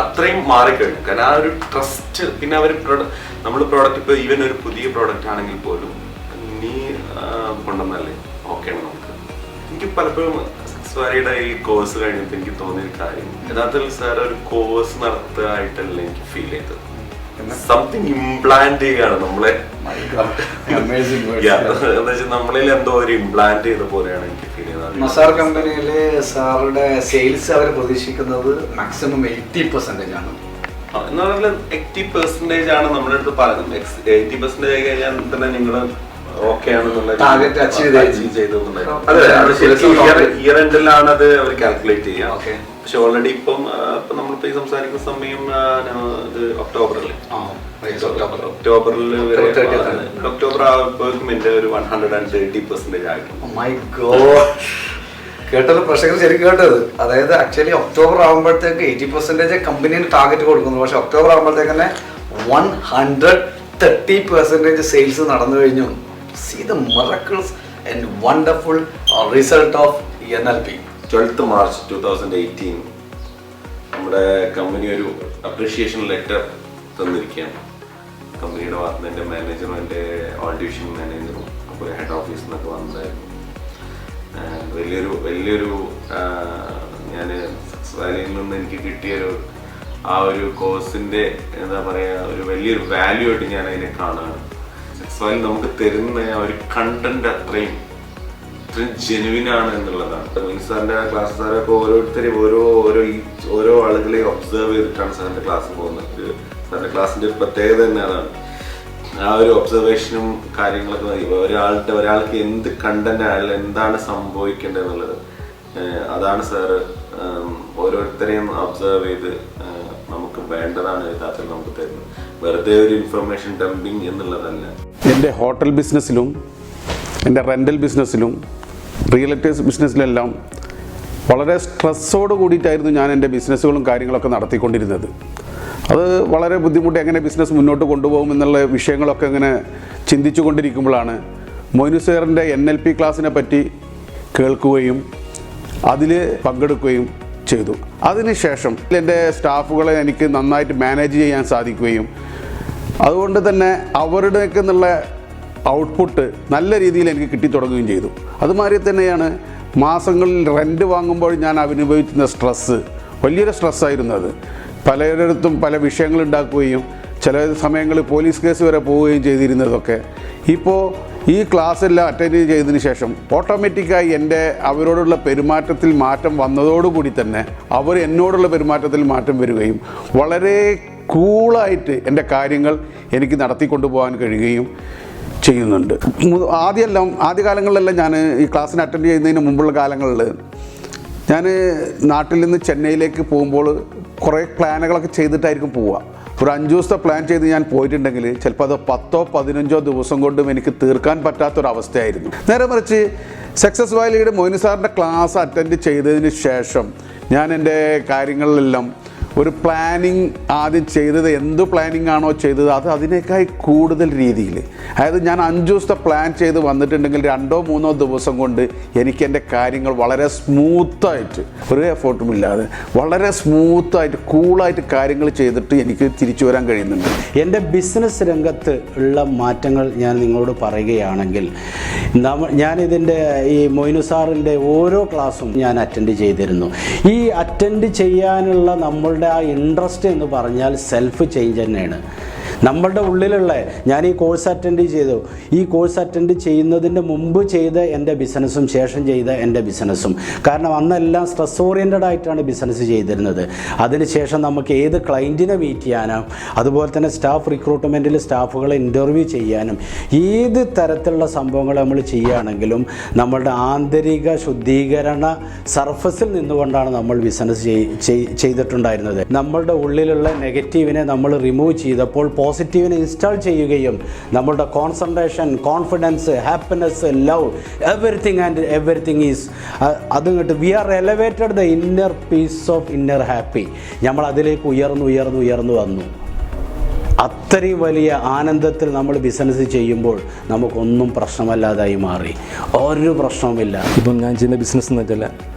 അത്രയും മാറിക്കഴിഞ്ഞു. കാരണം ആ ഒരു ട്രസ്റ്റ്. പിന്നെ അവർ നമ്മൾ പ്രോഡക്റ്റ് ഇപ്പോൾ ഈവൻ ഒരു പുതിയ പ്രോഡക്റ്റ് ആണെങ്കിൽ പോലും നീ കൊണ്ടുവന്നല്ലേ ഓക്കെ ആണ് നമുക്ക്. എനിക്ക് പലപ്പോഴും സക്സസ്വാലിയുടെ ഈ കോഴ്സ് കഴിഞ്ഞപ്പോൾ എനിക്ക് തോന്നിയ കാര്യം യഥാർത്ഥത്തിൽ സാർ ഒരു കോഴ്സ് നടത്തുകയായിട്ടല്ല എനിക്ക് ഫീൽ ചെയ്തത്. സംതിങ് ഇംപ്ലാന്റ് ചെയ്യുകയാണ് നമ്മളെ. നമ്മളിൽ എന്തോ ഒരു ഇംപ്ലാന്റ് ചെയ്ത പോലെയാണ് എനിക്ക് ഫീൽ ചെയ്യുന്നത്. മസാർ കമ്പനിയിലെ സാറുടെ സെയിൽസ് അവർ പ്രതീക്ഷിക്കുന്നത് മാക്സിമം 80% ആണ്. എന്ന് പറഞ്ഞാൽ 80% ആണ് നമ്മുടെ അടുത്ത് പറയുന്നത്. 80% ആയി കഴിഞ്ഞാൽ തന്നെ നിങ്ങൾ ഓക്കെ ആണെന്നുള്ള ടാർഗറ്റ് അച്ചീവ് ചെയ്തു. ഇയർ എൻഡിലാണ് അത് അവർ കാൽക്കുലേറ്റ് ചെയ്യാം. പക്ഷെ ഓൾറെഡി ഇപ്പം നമ്മളിപ്പോ ഈ സംസാരിക്കുന്ന സമയം ഒക്ടോബറിൽ ആകുമ്പോഴേക്കും എന്റെ ഒരു 130% ആയിരുന്നു. കേട്ടത് പ്രേക്ഷകർ ശരിക്കും കേട്ടത്. അതായത് ആക്ച്വലി ഒക്ടോബർ ആകുമ്പോഴത്തേക്ക് 80% കമ്പനിന് ടാർഗറ്റ് കൊടുക്കുന്നു. പക്ഷെ ഒക്ടോബർ ആകുമ്പോഴത്തേക്ക് തന്നെ 130% സെയിൽസ് നടന്നു കഴിഞ്ഞു. See the miracles and wonderful result of NLP. 12th March 2018 നമ്മുടെ കമ്പനി ഒരു അപ്രീഷിയേഷൻ ലെറ്റർ തന്നിരിക്കുകയാണ്. കമ്പനിയുടെ ഭാഗത്ത് എൻ്റെ മാനേജറും എൻ്റെ ഓൾ ഡിവിഷൻ മാനേജറും അപ്പോൾ ഹെഡ് ഓഫീസിൽ നിന്നൊക്കെ വന്നതായിരുന്നു. വലിയൊരു ഞാൻ സക്സസ് വാലിയിൽ നിന്ന് എനിക്ക് കിട്ടിയൊരു ആ ഒരു കോഴ്സിൻ്റെ എന്താ പറയുക ഒരു വലിയൊരു വാല്യൂ ആയിട്ട് ഞാൻ അതിനെ കാണുകയാണ്. സക്സസ് വാലി നമുക്ക് തരുന്ന ആ ഒരു കണ്ടന്റ് അത്രയും ജെനുവിൻ ആണ് എന്നുള്ളതാണ്. സാറിന്റെ ക്ലാസ് സാറൊക്കെ ഓരോരുത്തരെയും ഓരോ ആളുകളെയും ഒബ്സർവ് ചെയ്തിട്ടാണ് സാറിന്റെ ക്ലാസ്സിൽ പോകുന്നത്. സാറിന്റെ ക്ലാസ്സിന്റെ ഒരു പ്രത്യേകത തന്നെ അതാണ്. ആ ഒരു ഒബ്സർവേഷനും കാര്യങ്ങളൊക്കെ ഒരാൾക്ക് എന്ത് കണ്ടന്റ് ആയാലും എന്താണ് സംഭവിക്കേണ്ടത് എന്നുള്ളത് അതാണ് സാറ് ഓരോരുത്തരെയും ഒബ്സർവ് ചെയ്ത് നമുക്ക് വേണ്ടതാണ് യഥാർത്ഥത്തിൽ നമുക്ക് തരുന്നത്. വെറുതെ ഒരു ഇൻഫർമേഷൻ ഡംപിങ് എന്നുള്ളതല്ല. എൻ്റെ ഹോട്ടൽ ബിസിനസ്സിലും എൻ്റെ റെൻ്റൽ ബിസിനസ്സിലും റിയൽ എസ്റ്റേറ്റ് ബിസിനസ്സിലെല്ലാം വളരെ സ്ട്രെസ്സോട് കൂടിയിട്ടായിരുന്നു ഞാൻ എൻ്റെ ബിസിനസ്സുകളും കാര്യങ്ങളൊക്കെ നടത്തിക്കൊണ്ടിരുന്നത്. അത് വളരെ ബുദ്ധിമുട്ട് എങ്ങനെ ബിസിനസ് മുന്നോട്ട് കൊണ്ടുപോകും എന്നുള്ള വിഷയങ്ങളൊക്കെ ഇങ്ങനെ ചിന്തിച്ചു കൊണ്ടിരിക്കുമ്പോഴാണ് മൊയ്നു സാറിൻ്റെ NLP ക്ലാസ്സിനെ പറ്റി കേൾക്കുകയും അതിൽ പങ്കെടുക്കുകയും ചെയ്തു. അതിനുശേഷം എൻ്റെ സ്റ്റാഫുകളെ എനിക്ക് നന്നായിട്ട് മാനേജ് ചെയ്യാൻ സാധിക്കുകയും അതുകൊണ്ട് തന്നെ അവരുടെയൊക്കെ എന്നുള്ള ഔട്ട്പുട്ട് നല്ല രീതിയിൽ എനിക്ക് കിട്ടിത്തുടങ്ങുകയും ചെയ്തു. അതുമാതിരി തന്നെയാണ് മാസങ്ങളിൽ റെൻറ്റ് വാങ്ങുമ്പോൾ ഞാൻ അനുഭവിക്കുന്ന സ്ട്രെസ്സ് വലിയൊരു സ്ട്രെസ്സായിരുന്നു. അത് പലയിടത്തും പല വിഷയങ്ങളുണ്ടാക്കുകയും ചില സമയങ്ങളിൽ പോലീസ് കേസ് വരെ പോവുകയും ചെയ്തിരുന്നതൊക്കെ ഇപ്പോൾ ഈ ക്ലാസ് എല്ലാം അറ്റൻഡ് ചെയ്തതിന് ശേഷം ഓട്ടോമാറ്റിക്കായി എൻ്റെ അവരോടുള്ള പെരുമാറ്റത്തിൽ മാറ്റം വന്നതോടുകൂടി തന്നെ അവർ എന്നോടുള്ള പെരുമാറ്റത്തിൽ മാറ്റം വരികയും വളരെ കൂളായിട്ട് എൻ്റെ കാര്യങ്ങൾ എനിക്ക് നടത്തിക്കൊണ്ടുപോകാൻ കഴിയുകയും ചെയ്യുന്നുണ്ട്. ആദ്യകാലങ്ങളിലെല്ലാം ഞാൻ ഈ ക്ലാസ്സിന് അറ്റൻഡ് ചെയ്യുന്നതിന് മുമ്പുള്ള കാലങ്ങളിൽ ഞാൻ നാട്ടിൽ നിന്ന് ചെന്നൈയിലേക്ക് പോകുമ്പോൾ കുറേ പ്ലാനുകളൊക്കെ ചെയ്തിട്ടായിരിക്കും പോവുക. ഒരു 5 ദിവസത്തെ പ്ലാൻ ചെയ്ത് ഞാൻ പോയിട്ടുണ്ടെങ്കിൽ ചിലപ്പോൾ അത് 10-15 ദിവസം കൊണ്ടും എനിക്ക് തീർക്കാൻ പറ്റാത്തൊരവസ്ഥയായിരുന്നു. നേരെ മറിച്ച് സക്സസ് വാലിയുടെ മൊയ്നു സാറിൻ്റെ ക്ലാസ് അറ്റൻഡ് ചെയ്തതിന് ശേഷം ഞാൻ എൻ്റെ കാര്യങ്ങളിലെല്ലാം ഒരു പ്ലാനിങ് ആദ്യം ചെയ്തത് എന്ത് പ്ലാനിങ് ആണോ ചെയ്തത് അത് അതിനേക്കാൾ കൂടുതൽ രീതിയിൽ, അതായത് ഞാൻ 5 ദിവസത്തെ പ്ലാൻ ചെയ്ത് വന്നിട്ടുണ്ടെങ്കിൽ 2-3 ദിവസം കൊണ്ട് എനിക്ക് എൻ്റെ കാര്യങ്ങൾ വളരെ സ്മൂത്തായിട്ട് ഒരു എഫേർട്ടും ഇല്ലാതെ വളരെ സ്മൂത്തായിട്ട് കൂളായിട്ട് കാര്യങ്ങൾ ചെയ്തിട്ട് എനിക്ക് തിരിച്ചു വരാൻ കഴിയുന്നുണ്ട്. എൻ്റെ ബിസിനസ് രംഗത്ത് ഉള്ള മാറ്റങ്ങൾ ഞാൻ നിങ്ങളോട് പറയുകയാണെങ്കിൽ ഞാനിതിൻ്റെ ഈ മൊയ്നു സാറിൻ്റെ ഓരോ ക്ലാസ്സും ഞാൻ അറ്റൻഡ് ചെയ്തിരുന്നു. ഈ അറ്റൻഡ് ചെയ്യാനുള്ള നമ്മളുടെ ആ ഇൻട്രസ്റ്റ് എന്ന് പറഞ്ഞാൽ സെൽഫ് ചേഞ്ച് തന്നെയാണ്. നമ്മളുടെ ഉള്ളിലുള്ള ഞാൻ ഈ കോഴ്സ് അറ്റൻഡ് ചെയ്തു. ഈ കോഴ്സ് അറ്റൻഡ് ചെയ്യുന്നതിൻ്റെ മുമ്പ് ചെയ്ത എൻ്റെ ബിസിനസ്സും ശേഷം ചെയ്ത എൻ്റെ ബിസിനസ്സും, കാരണം അന്നെല്ലാം സ്ട്രെസ് ഓറിയൻറ്റഡ് ആയിട്ടാണ് ബിസിനസ് ചെയ്തിരുന്നത്. അതിനുശേഷം നമുക്ക് ഏത് ക്ലയൻറ്റിനെ മീറ്റ് ചെയ്യാനും അതുപോലെ തന്നെ സ്റ്റാഫ് റിക്രൂട്ട്മെൻറ്റിൽ സ്റ്റാഫുകളെ ഇൻ്റർവ്യൂ ചെയ്യാനും ഏത് തരത്തിലുള്ള സംഭവങ്ങൾ നമ്മൾ ചെയ്യുകയാണെങ്കിലും നമ്മളുടെ ആന്തരിക ശുദ്ധീകരണ സർഫസിൽ നിന്നുകൊണ്ടാണ് നമ്മൾ ബിസിനസ് ചെയ്തിട്ടുണ്ടായിരുന്നത്. നമ്മളുടെ ഉള്ളിലുള്ള നെഗറ്റീവിനെ നമ്മൾ റിമൂവ് ചെയ്തപ്പോൾ പോസിറ്റീവിനെ ഇൻസ്റ്റാൾ ചെയ്യുകയും നമ്മളുടെ concentration, confidence, happiness, love, everything is അതിങ്ങോട്ട് we are elevated the inner peace of inner happy. നമ്മൾ അതിലേക്ക് ഉയർന്നു വന്നു. അത്രയും വലിയ ആനന്ദത്തിൽ നമ്മൾ ബിസിനസ് ചെയ്യുമ്പോൾ നമുക്കൊന്നും പ്രശ്നമല്ലാതായി മാറി. ഒരു പ്രശ്നവുമില്ല. ഇപ്പം ഞാൻ ചെയ്യുന്ന ബിസിനസ് എന്ന് വെച്ചാൽ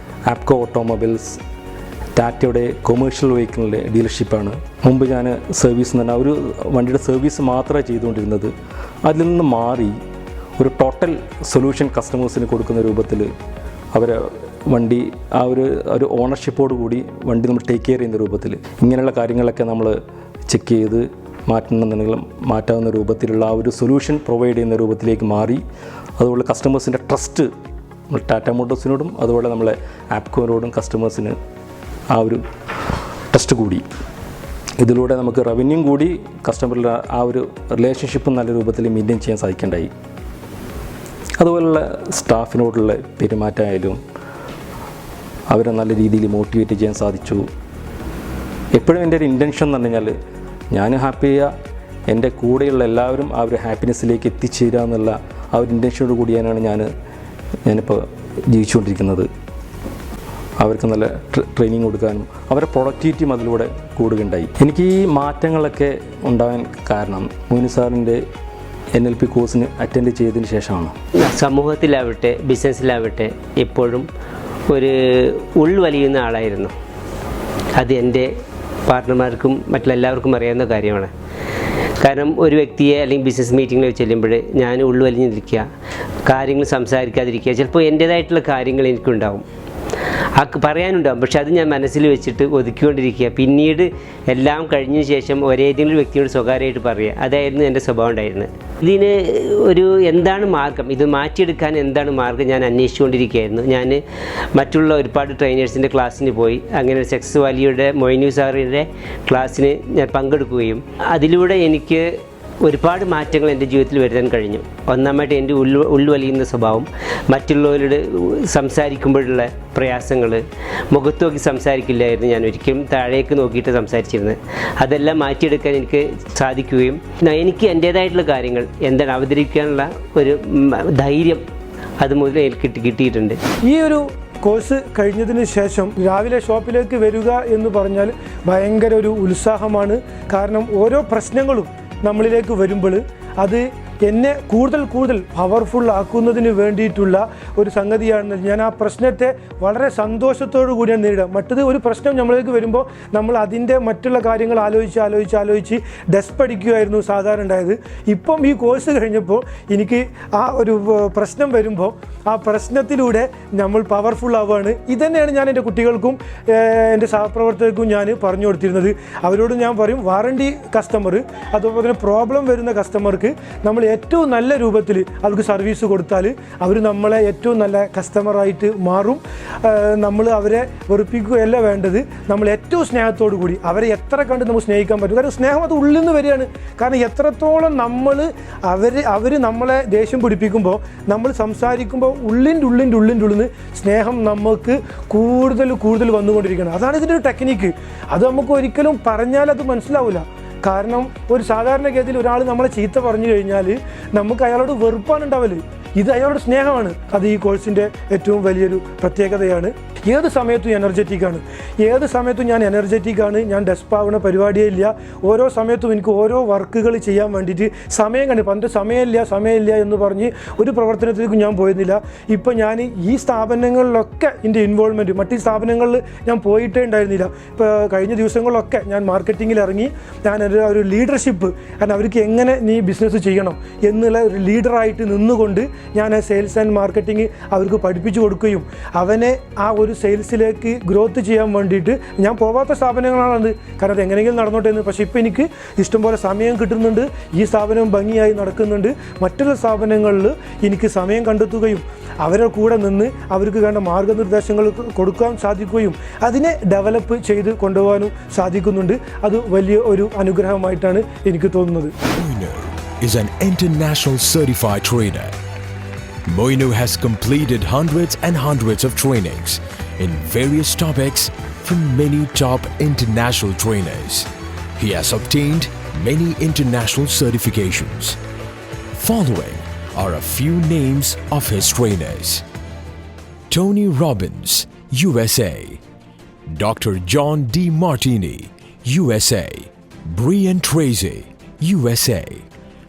ആപ്കോ ഓട്ടോമൊബൈൽസ്, ടാറ്റയുടെ കൊമേഴ്ഷ്യൽ വെഹിക്കിളിൻ്റെ ഡീലർഷിപ്പാണ്. മുമ്പ് ഞാൻ സർവീസ് എന്ന് പറഞ്ഞാൽ ഒരു വണ്ടിയുടെ സർവീസ് മാത്രമേ ചെയ്തുകൊണ്ടിരുന്നത്. അതിൽ നിന്ന് മാറി ഒരു ടോട്ടൽ സൊല്യൂഷൻ കസ്റ്റമേഴ്സിന് കൊടുക്കുന്ന രൂപത്തിൽ അവരെ വണ്ടി ആ ഒരു ഓണർഷിപ്പോട് കൂടി വണ്ടി നമ്മൾ ടേക്ക് കെയർ ചെയ്യുന്ന രൂപത്തിൽ ഇങ്ങനെയുള്ള കാര്യങ്ങളൊക്കെ നമ്മൾ ചെക്ക് ചെയ്ത് മാറ്റണമെന്നുണ്ടെങ്കിലും മാറ്റാവുന്ന രൂപത്തിലുള്ള ആ ഒരു സൊല്യൂഷൻ പ്രൊവൈഡ് ചെയ്യുന്ന രൂപത്തിലേക്ക് മാറി. അതുപോലെ കസ്റ്റമേഴ്സിൻ്റെ ട്രസ്റ്റ് നമ്മൾ ടാറ്റ മോട്ടോഴ്സിനോടും അതുപോലെ നമ്മളെ ആപ്കോനോടും കസ്റ്റമേഴ്സിന് ആ ഒരു ട്രസ്റ്റ് കൂടി. ഇതിലൂടെ നമുക്ക് റവന്യൂ കൂടി കസ്റ്റമറിലെ ആ ഒരു റിലേഷൻഷിപ്പ് നല്ല രൂപത്തിൽ മെയിൻറ്റെയിൻ ചെയ്യാൻ സാധിക്കേണ്ടായി. അതുപോലുള്ള സ്റ്റാഫിനോടുള്ള പെരുമാറ്റമായാലും അവരെ നല്ല രീതിയിൽ മോട്ടിവേറ്റ് ചെയ്യാൻ സാധിച്ചു. എപ്പോഴും എൻ്റെ ഒരു ഇൻറ്റൻഷൻ എന്ന് പറഞ്ഞു കഴിഞ്ഞാൽ ഞാൻ ഹാപ്പി ചെയ്യുക, എൻ്റെ കൂടെയുള്ള എല്ലാവരും ആ ഒരു ഹാപ്പിനെസ്സിലേക്ക് എത്തിച്ചേരുക എന്നുള്ള ആ ഒരു ഇൻറ്റൻഷനോട് കൂടിയാണ് ഞാനിപ്പോൾ ജീവിച്ചുകൊണ്ടിരിക്കുന്നത്. അവർക്ക് നല്ല ട്രെയിനിങ് കൊടുക്കാനും അവരുടെ പ്രൊഡക്ടിവിറ്റിയും അതിലൂടെ കൂടുകയുണ്ടായി. എനിക്ക് ഈ മാറ്റങ്ങളൊക്കെ ഉണ്ടാകാൻ കാരണം മോനു സാറിൻ്റെ NLP കോഴ്സിന് അറ്റൻഡ് ചെയ്തതിന് ശേഷമാണ്. സമൂഹത്തിലാവട്ടെ ബിസിനസ്സിലാവട്ടെ എപ്പോഴും ഒരു ഉൾവലിയുന്ന ആളായിരുന്നു. അത് എൻ്റെ പാർട്ട്ണർമാർക്കും മറ്റെല്ലാവർക്കും അറിയാവുന്ന കാര്യമാണ്. കാരണം ഒരു വ്യക്തിയെ അല്ലെങ്കിൽ ബിസിനസ് മീറ്റിങ്ങിൽ ചെല്ലുമ്പോൾ ഞാൻ ഉൾവലിഞ്ഞിരിക്കുക, കാര്യങ്ങൾ സംസാരിക്കാതിരിക്കുക, ചിലപ്പോൾ എൻ്റേതായിട്ടുള്ള കാര്യങ്ങൾ എനിക്കുണ്ടാവും, പറയാനുണ്ടാവും. പക്ഷെ അത് ഞാൻ മനസ്സിൽ വെച്ചിട്ട് ഒതുക്കിക്കൊണ്ടിരിക്കുക. പിന്നീട് എല്ലാം കഴിഞ്ഞ ശേഷം ഒരേതെങ്കിലും വ്യക്തിയോട് സ്വകാര്യമായിട്ട് പറയുക, അതായിരുന്നു എൻ്റെ സ്വഭാവം ഉണ്ടായിരുന്നത്. ഇതിന് എന്താണ് മാർഗം, ഇത് മാറ്റിയെടുക്കാൻ എന്താണ് മാർഗം ഞാൻ അന്വേഷിച്ചുകൊണ്ടിരിക്കുകയായിരുന്നു. ഞാൻ മറ്റുള്ള ഒരുപാട് ട്രെയിനേഴ്സിൻ്റെ ക്ലാസ്സിന് പോയി. അങ്ങനെ സക്സസ് വാലിയുടെ മൊയ്നു സാറിൻ്റെ ക്ലാസ്സിന് ഞാൻ പങ്കെടുക്കുകയും അതിലൂടെ എനിക്ക് ഒരുപാട് മാറ്റങ്ങൾ എൻ്റെ ജീവിതത്തിൽ വരുത്താൻ കഴിഞ്ഞു. ഒന്നാമതായിട്ട് എൻ്റെ ഉൾവലിയുന്ന സ്വഭാവം, മറ്റുള്ളവരോട് സംസാരിക്കുമ്പോഴുള്ള പ്രയാസങ്ങൾ, മുഖത്ത് നോക്കി സംസാരിക്കില്ലായിരുന്നു. ഞാൻ ഒരിക്കലും താഴേക്ക് നോക്കിയിട്ട് സംസാരിച്ചിരുന്നത്. അതെല്ലാം മാറ്റിയെടുക്കാൻ എനിക്ക് സാധിക്കുകയും എനിക്ക് എൻ്റേതായിട്ടുള്ള കാര്യങ്ങൾ എന്താണ് അവതരിപ്പിക്കാനുള്ള ഒരു ധൈര്യം അത് മുതൽ എനിക്ക് കിട്ടിയിട്ടുണ്ട്. ഈ ഒരു കോഴ്സ് കഴിഞ്ഞതിന് ശേഷം രാവിലെ ഷോപ്പിലേക്ക് വരിക എന്ന് പറഞ്ഞാൽ ഭയങ്കര ഒരു ഉത്സാഹമാണ്. കാരണം ഓരോ പ്രശ്നങ്ങളും നമ്മളിലേക്ക് വരുമ്പോൾ അത് എന്നെ കൂടുതൽ പവർഫുൾ ആക്കുന്നതിന് വേണ്ടിയിട്ടുള്ള ഒരു സംഗതിയാണ്. ഞാൻ ആ പ്രശ്നത്തെ വളരെ സന്തോഷത്തോടു കൂടിയാണ് നേരിടുക. മറ്റത് ഒരു പ്രശ്നം നമ്മളിലേക്ക് വരുമ്പോൾ നമ്മൾ അതിൻ്റെ മറ്റുള്ള കാര്യങ്ങൾ ആലോചിച്ച് ഡെസ്പടിക്കുമായിരുന്നു സാധാരണ ഉണ്ടായത്. ഇപ്പം ഈ കോഴ്സ് കഴിഞ്ഞപ്പോൾ എനിക്ക് ആ ഒരു പ്രശ്നം വരുമ്പോൾ ആ പ്രശ്നത്തിലൂടെ നമ്മൾ പവർഫുൾ ആവുകയാണ്. ഇതന്നെയാണ് ഞാൻ എൻ്റെ കുട്ടികൾക്കും എൻ്റെ സഹപ്രവർത്തകർക്കും ഞാൻ പറഞ്ഞു കൊടുത്തിരുന്നത്. അവരോട് ഞാൻ പറയും, വാറണ്ടി കസ്റ്റമർ അതുപോലെ തന്നെ പ്രോബ്ലം വരുന്ന കസ്റ്റമർക്ക് നമ്മൾ ഏറ്റവും നല്ല രൂപത്തിൽ അവർക്ക് സർവീസ് കൊടുത്താൽ അവർ നമ്മളെ ഏറ്റവും നല്ല കസ്റ്റമറായിട്ട് മാറും. നമ്മൾ അവരെ വെറുപ്പിക്കുകയല്ല വേണ്ടത്, നമ്മൾ ഏറ്റവും സ്നേഹത്തോടു കൂടി അവരെ എത്ര കണ്ട് നമുക്ക് സ്നേഹിക്കാൻ പറ്റും. കാരണം സ്നേഹം അത് ഉള്ളിൽ നിന്ന് വരികയാണ്. കാരണം എത്രത്തോളം അവർ നമ്മളെ ദേഷ്യം പിടിപ്പിക്കുമ്പോൾ നമ്മൾ സംസാരിക്കുമ്പോൾ ഉള്ളിൻ്റെ ഉള്ളിൽ സ്നേഹം നമുക്ക് കൂടുതൽ വന്നുകൊണ്ടിരിക്കണം. അതാണ് ഇതിൻ്റെ ഒരു ടെക്നിക്ക്. അത് നമുക്ക് ഒരിക്കലും പറഞ്ഞാൽ അത് മനസ്സിലാവില്ല. കാരണം ഒരു സാധാരണഗതിയിൽ ഒരാൾ നമ്മളെ ചീത്ത പറഞ്ഞു കഴിഞ്ഞാൽ നമുക്ക് അയാളോട് വെറുപ്പാണ് ഉണ്ടാവല്. ഇത് അയാളുടെ സ്നേഹമാണ്. അത് ഈ കോഴ്സിൻ്റെ ഏറ്റവും വലിയൊരു പ്രത്യേകതയാണ്. ഏത് സമയത്തും എനർജറ്റിക്കാണ്. ഞാൻ എനർജറ്റിക്കാണ്. ഞാൻ ഡെസ്പാവുന്ന പരിപാടിയേ ഇല്ല. ഓരോ സമയത്തും എനിക്ക് ഓരോ വർക്കുകൾ ചെയ്യാൻ വേണ്ടിയിട്ട് സമയം കണ്ടു. പണ്ട് സമയമില്ല എന്ന് പറഞ്ഞ് ഒരു പ്രവർത്തനത്തിലേക്ക് ഞാൻ പോയിരുന്നില്ല. ഇപ്പോൾ ഞാൻ ഈ സ്ഥാപനങ്ങളിലൊക്കെ എൻ്റെ ഇൻവോൾവ്മെൻറ്റ് മറ്റ് സ്ഥാപനങ്ങളിൽ ഞാൻ പോയിട്ടേ ഉണ്ടായിരുന്നില്ല. ഇപ്പോൾ കഴിഞ്ഞ ദിവസങ്ങളിലൊക്കെ ഞാൻ മാർക്കറ്റിങ്ങിൽ ഇറങ്ങി. ഞാൻ ഒരു ലീഡർഷിപ്പ്, കാരണം അവർക്ക് എങ്ങനെ നീ ബിസിനസ് ചെയ്യണം എന്നുള്ള ഒരു ലീഡറായിട്ട് നിന്നുകൊണ്ട് ഞാൻ സെയിൽസ് ആൻഡ് മാർക്കറ്റിംഗ് അവർക്ക് പഠിപ്പിച്ചു കൊടുക്കുകയും അവനെ ആ ഒരു സെയിൽസിലേക്ക് ഗ്രോത്ത് ചെയ്യാൻ വേണ്ടിയിട്ട് ഞാൻ പോവാത്ത സ്ഥാപനങ്ങളാണത്. കാരണം അത് എങ്ങനെയെങ്കിലും നടന്നോട്ടെ എന്ന്. പക്ഷേ ഇപ്പോൾ എനിക്ക് ഇഷ്ടംപോലെ സമയം കിട്ടുന്നുണ്ട്. ഈ സ്ഥാപനം ഭംഗിയായി നടക്കുന്നുണ്ട്. മറ്റുള്ള സ്ഥാപനങ്ങളിൽ എനിക്ക് സമയം കണ്ടെത്തുകയും അവരുടെ കൂടെ നിന്ന് അവർക്ക് വേണ്ട മാർഗനിർദ്ദേശങ്ങൾ കൊടുക്കാൻ സാധിക്കുകയും അതിനെ ഡെവലപ്പ് ചെയ്ത് കൊണ്ടുപോകാനും സാധിക്കുന്നുണ്ട്. അത് വലിയ ഒരു അനുഗ്രഹമായിട്ടാണ് എനിക്ക് തോന്നുന്നത്. Moinu is an international certified trainer. Moinu has completed hundreds of trainings in various topics from many top international trainers. He has obtained many international certifications. Following are a few names of his trainers: Tony Robbins, USA; Dr. John D. Martini, USA; Brian Tracy, USA;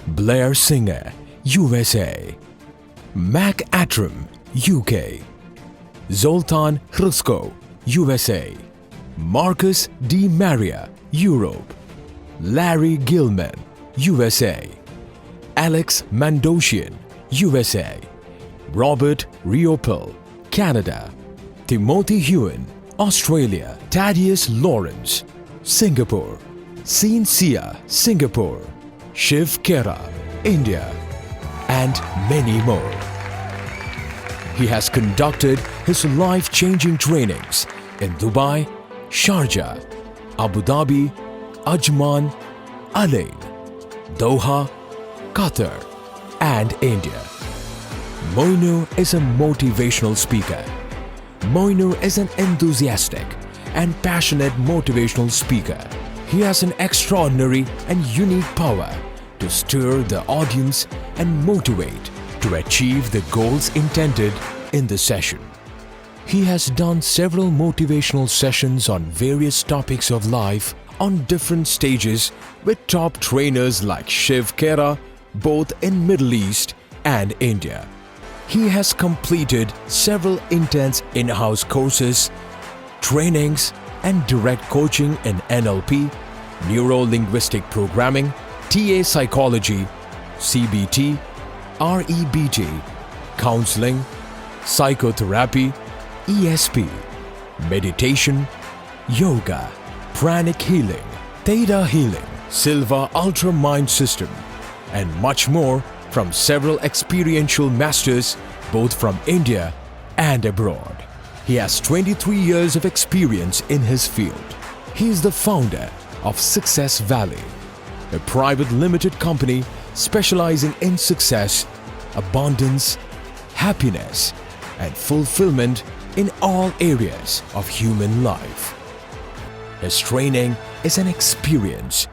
Blair Singer, USA; Mac Attram, UK; Zoltan Hrusko, USA; Marcus D. Maria, Europe; Larry Gilman, USA; Alex Mandosian, USA; Robert Riopel, Canada; Timothy Hewen, Australia; Thaddeus Lawrence, Singapore; Seen Sia, Singapore; Shiv Khera, India, and many more. He has conducted his life-changing trainings in Dubai, Sharjah, Abu Dhabi, Ajman, Alain, Doha, Qatar, and India. Moinu is a motivational speaker. Moinu is an enthusiastic and passionate motivational speaker. He has an extraordinary and unique power to stir the audience and motivate to achieve the goals intended in the session. He has done several motivational sessions on various topics of life on different stages with top trainers like Shiv Khera, both in Middle East and India. He has completed several intense in-house courses, trainings, and direct coaching in NLP, Neuro-Linguistic Programming, TA Psychology, CBT, REBT, Counseling, Psychotherapy, ESP, Meditation, Yoga, Pranic Healing, Theta Healing, Silva Ultra Mind System, and much more from several experiential masters both from India and abroad. He has 23 years of experience in his field. He is the founder of Success Valley, a private limited company specializing in success, abundance, happiness, and fulfillment in all areas of human life. His training is an experience,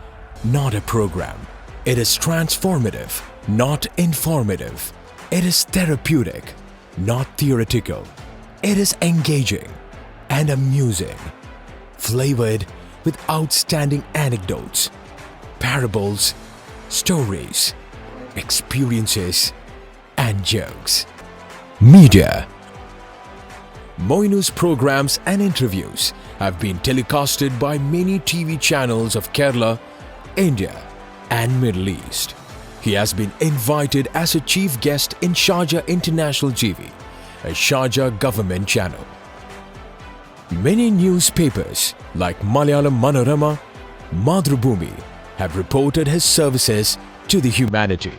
not a program. It is transformative, not informative. It is therapeutic, not theoretical. It is engaging and amusing, flavored with outstanding anecdotes, parables, stories, experiences, and jokes. Media. Moinu's programs and interviews have been telecasted by many TV channels of Kerala, India, and Middle East. He has been invited as a chief guest in Sharjah International TV, a Sharjah government channel. Many newspapers like Malayalam Manorama, Madhrubhumi have reported his services to the humanity.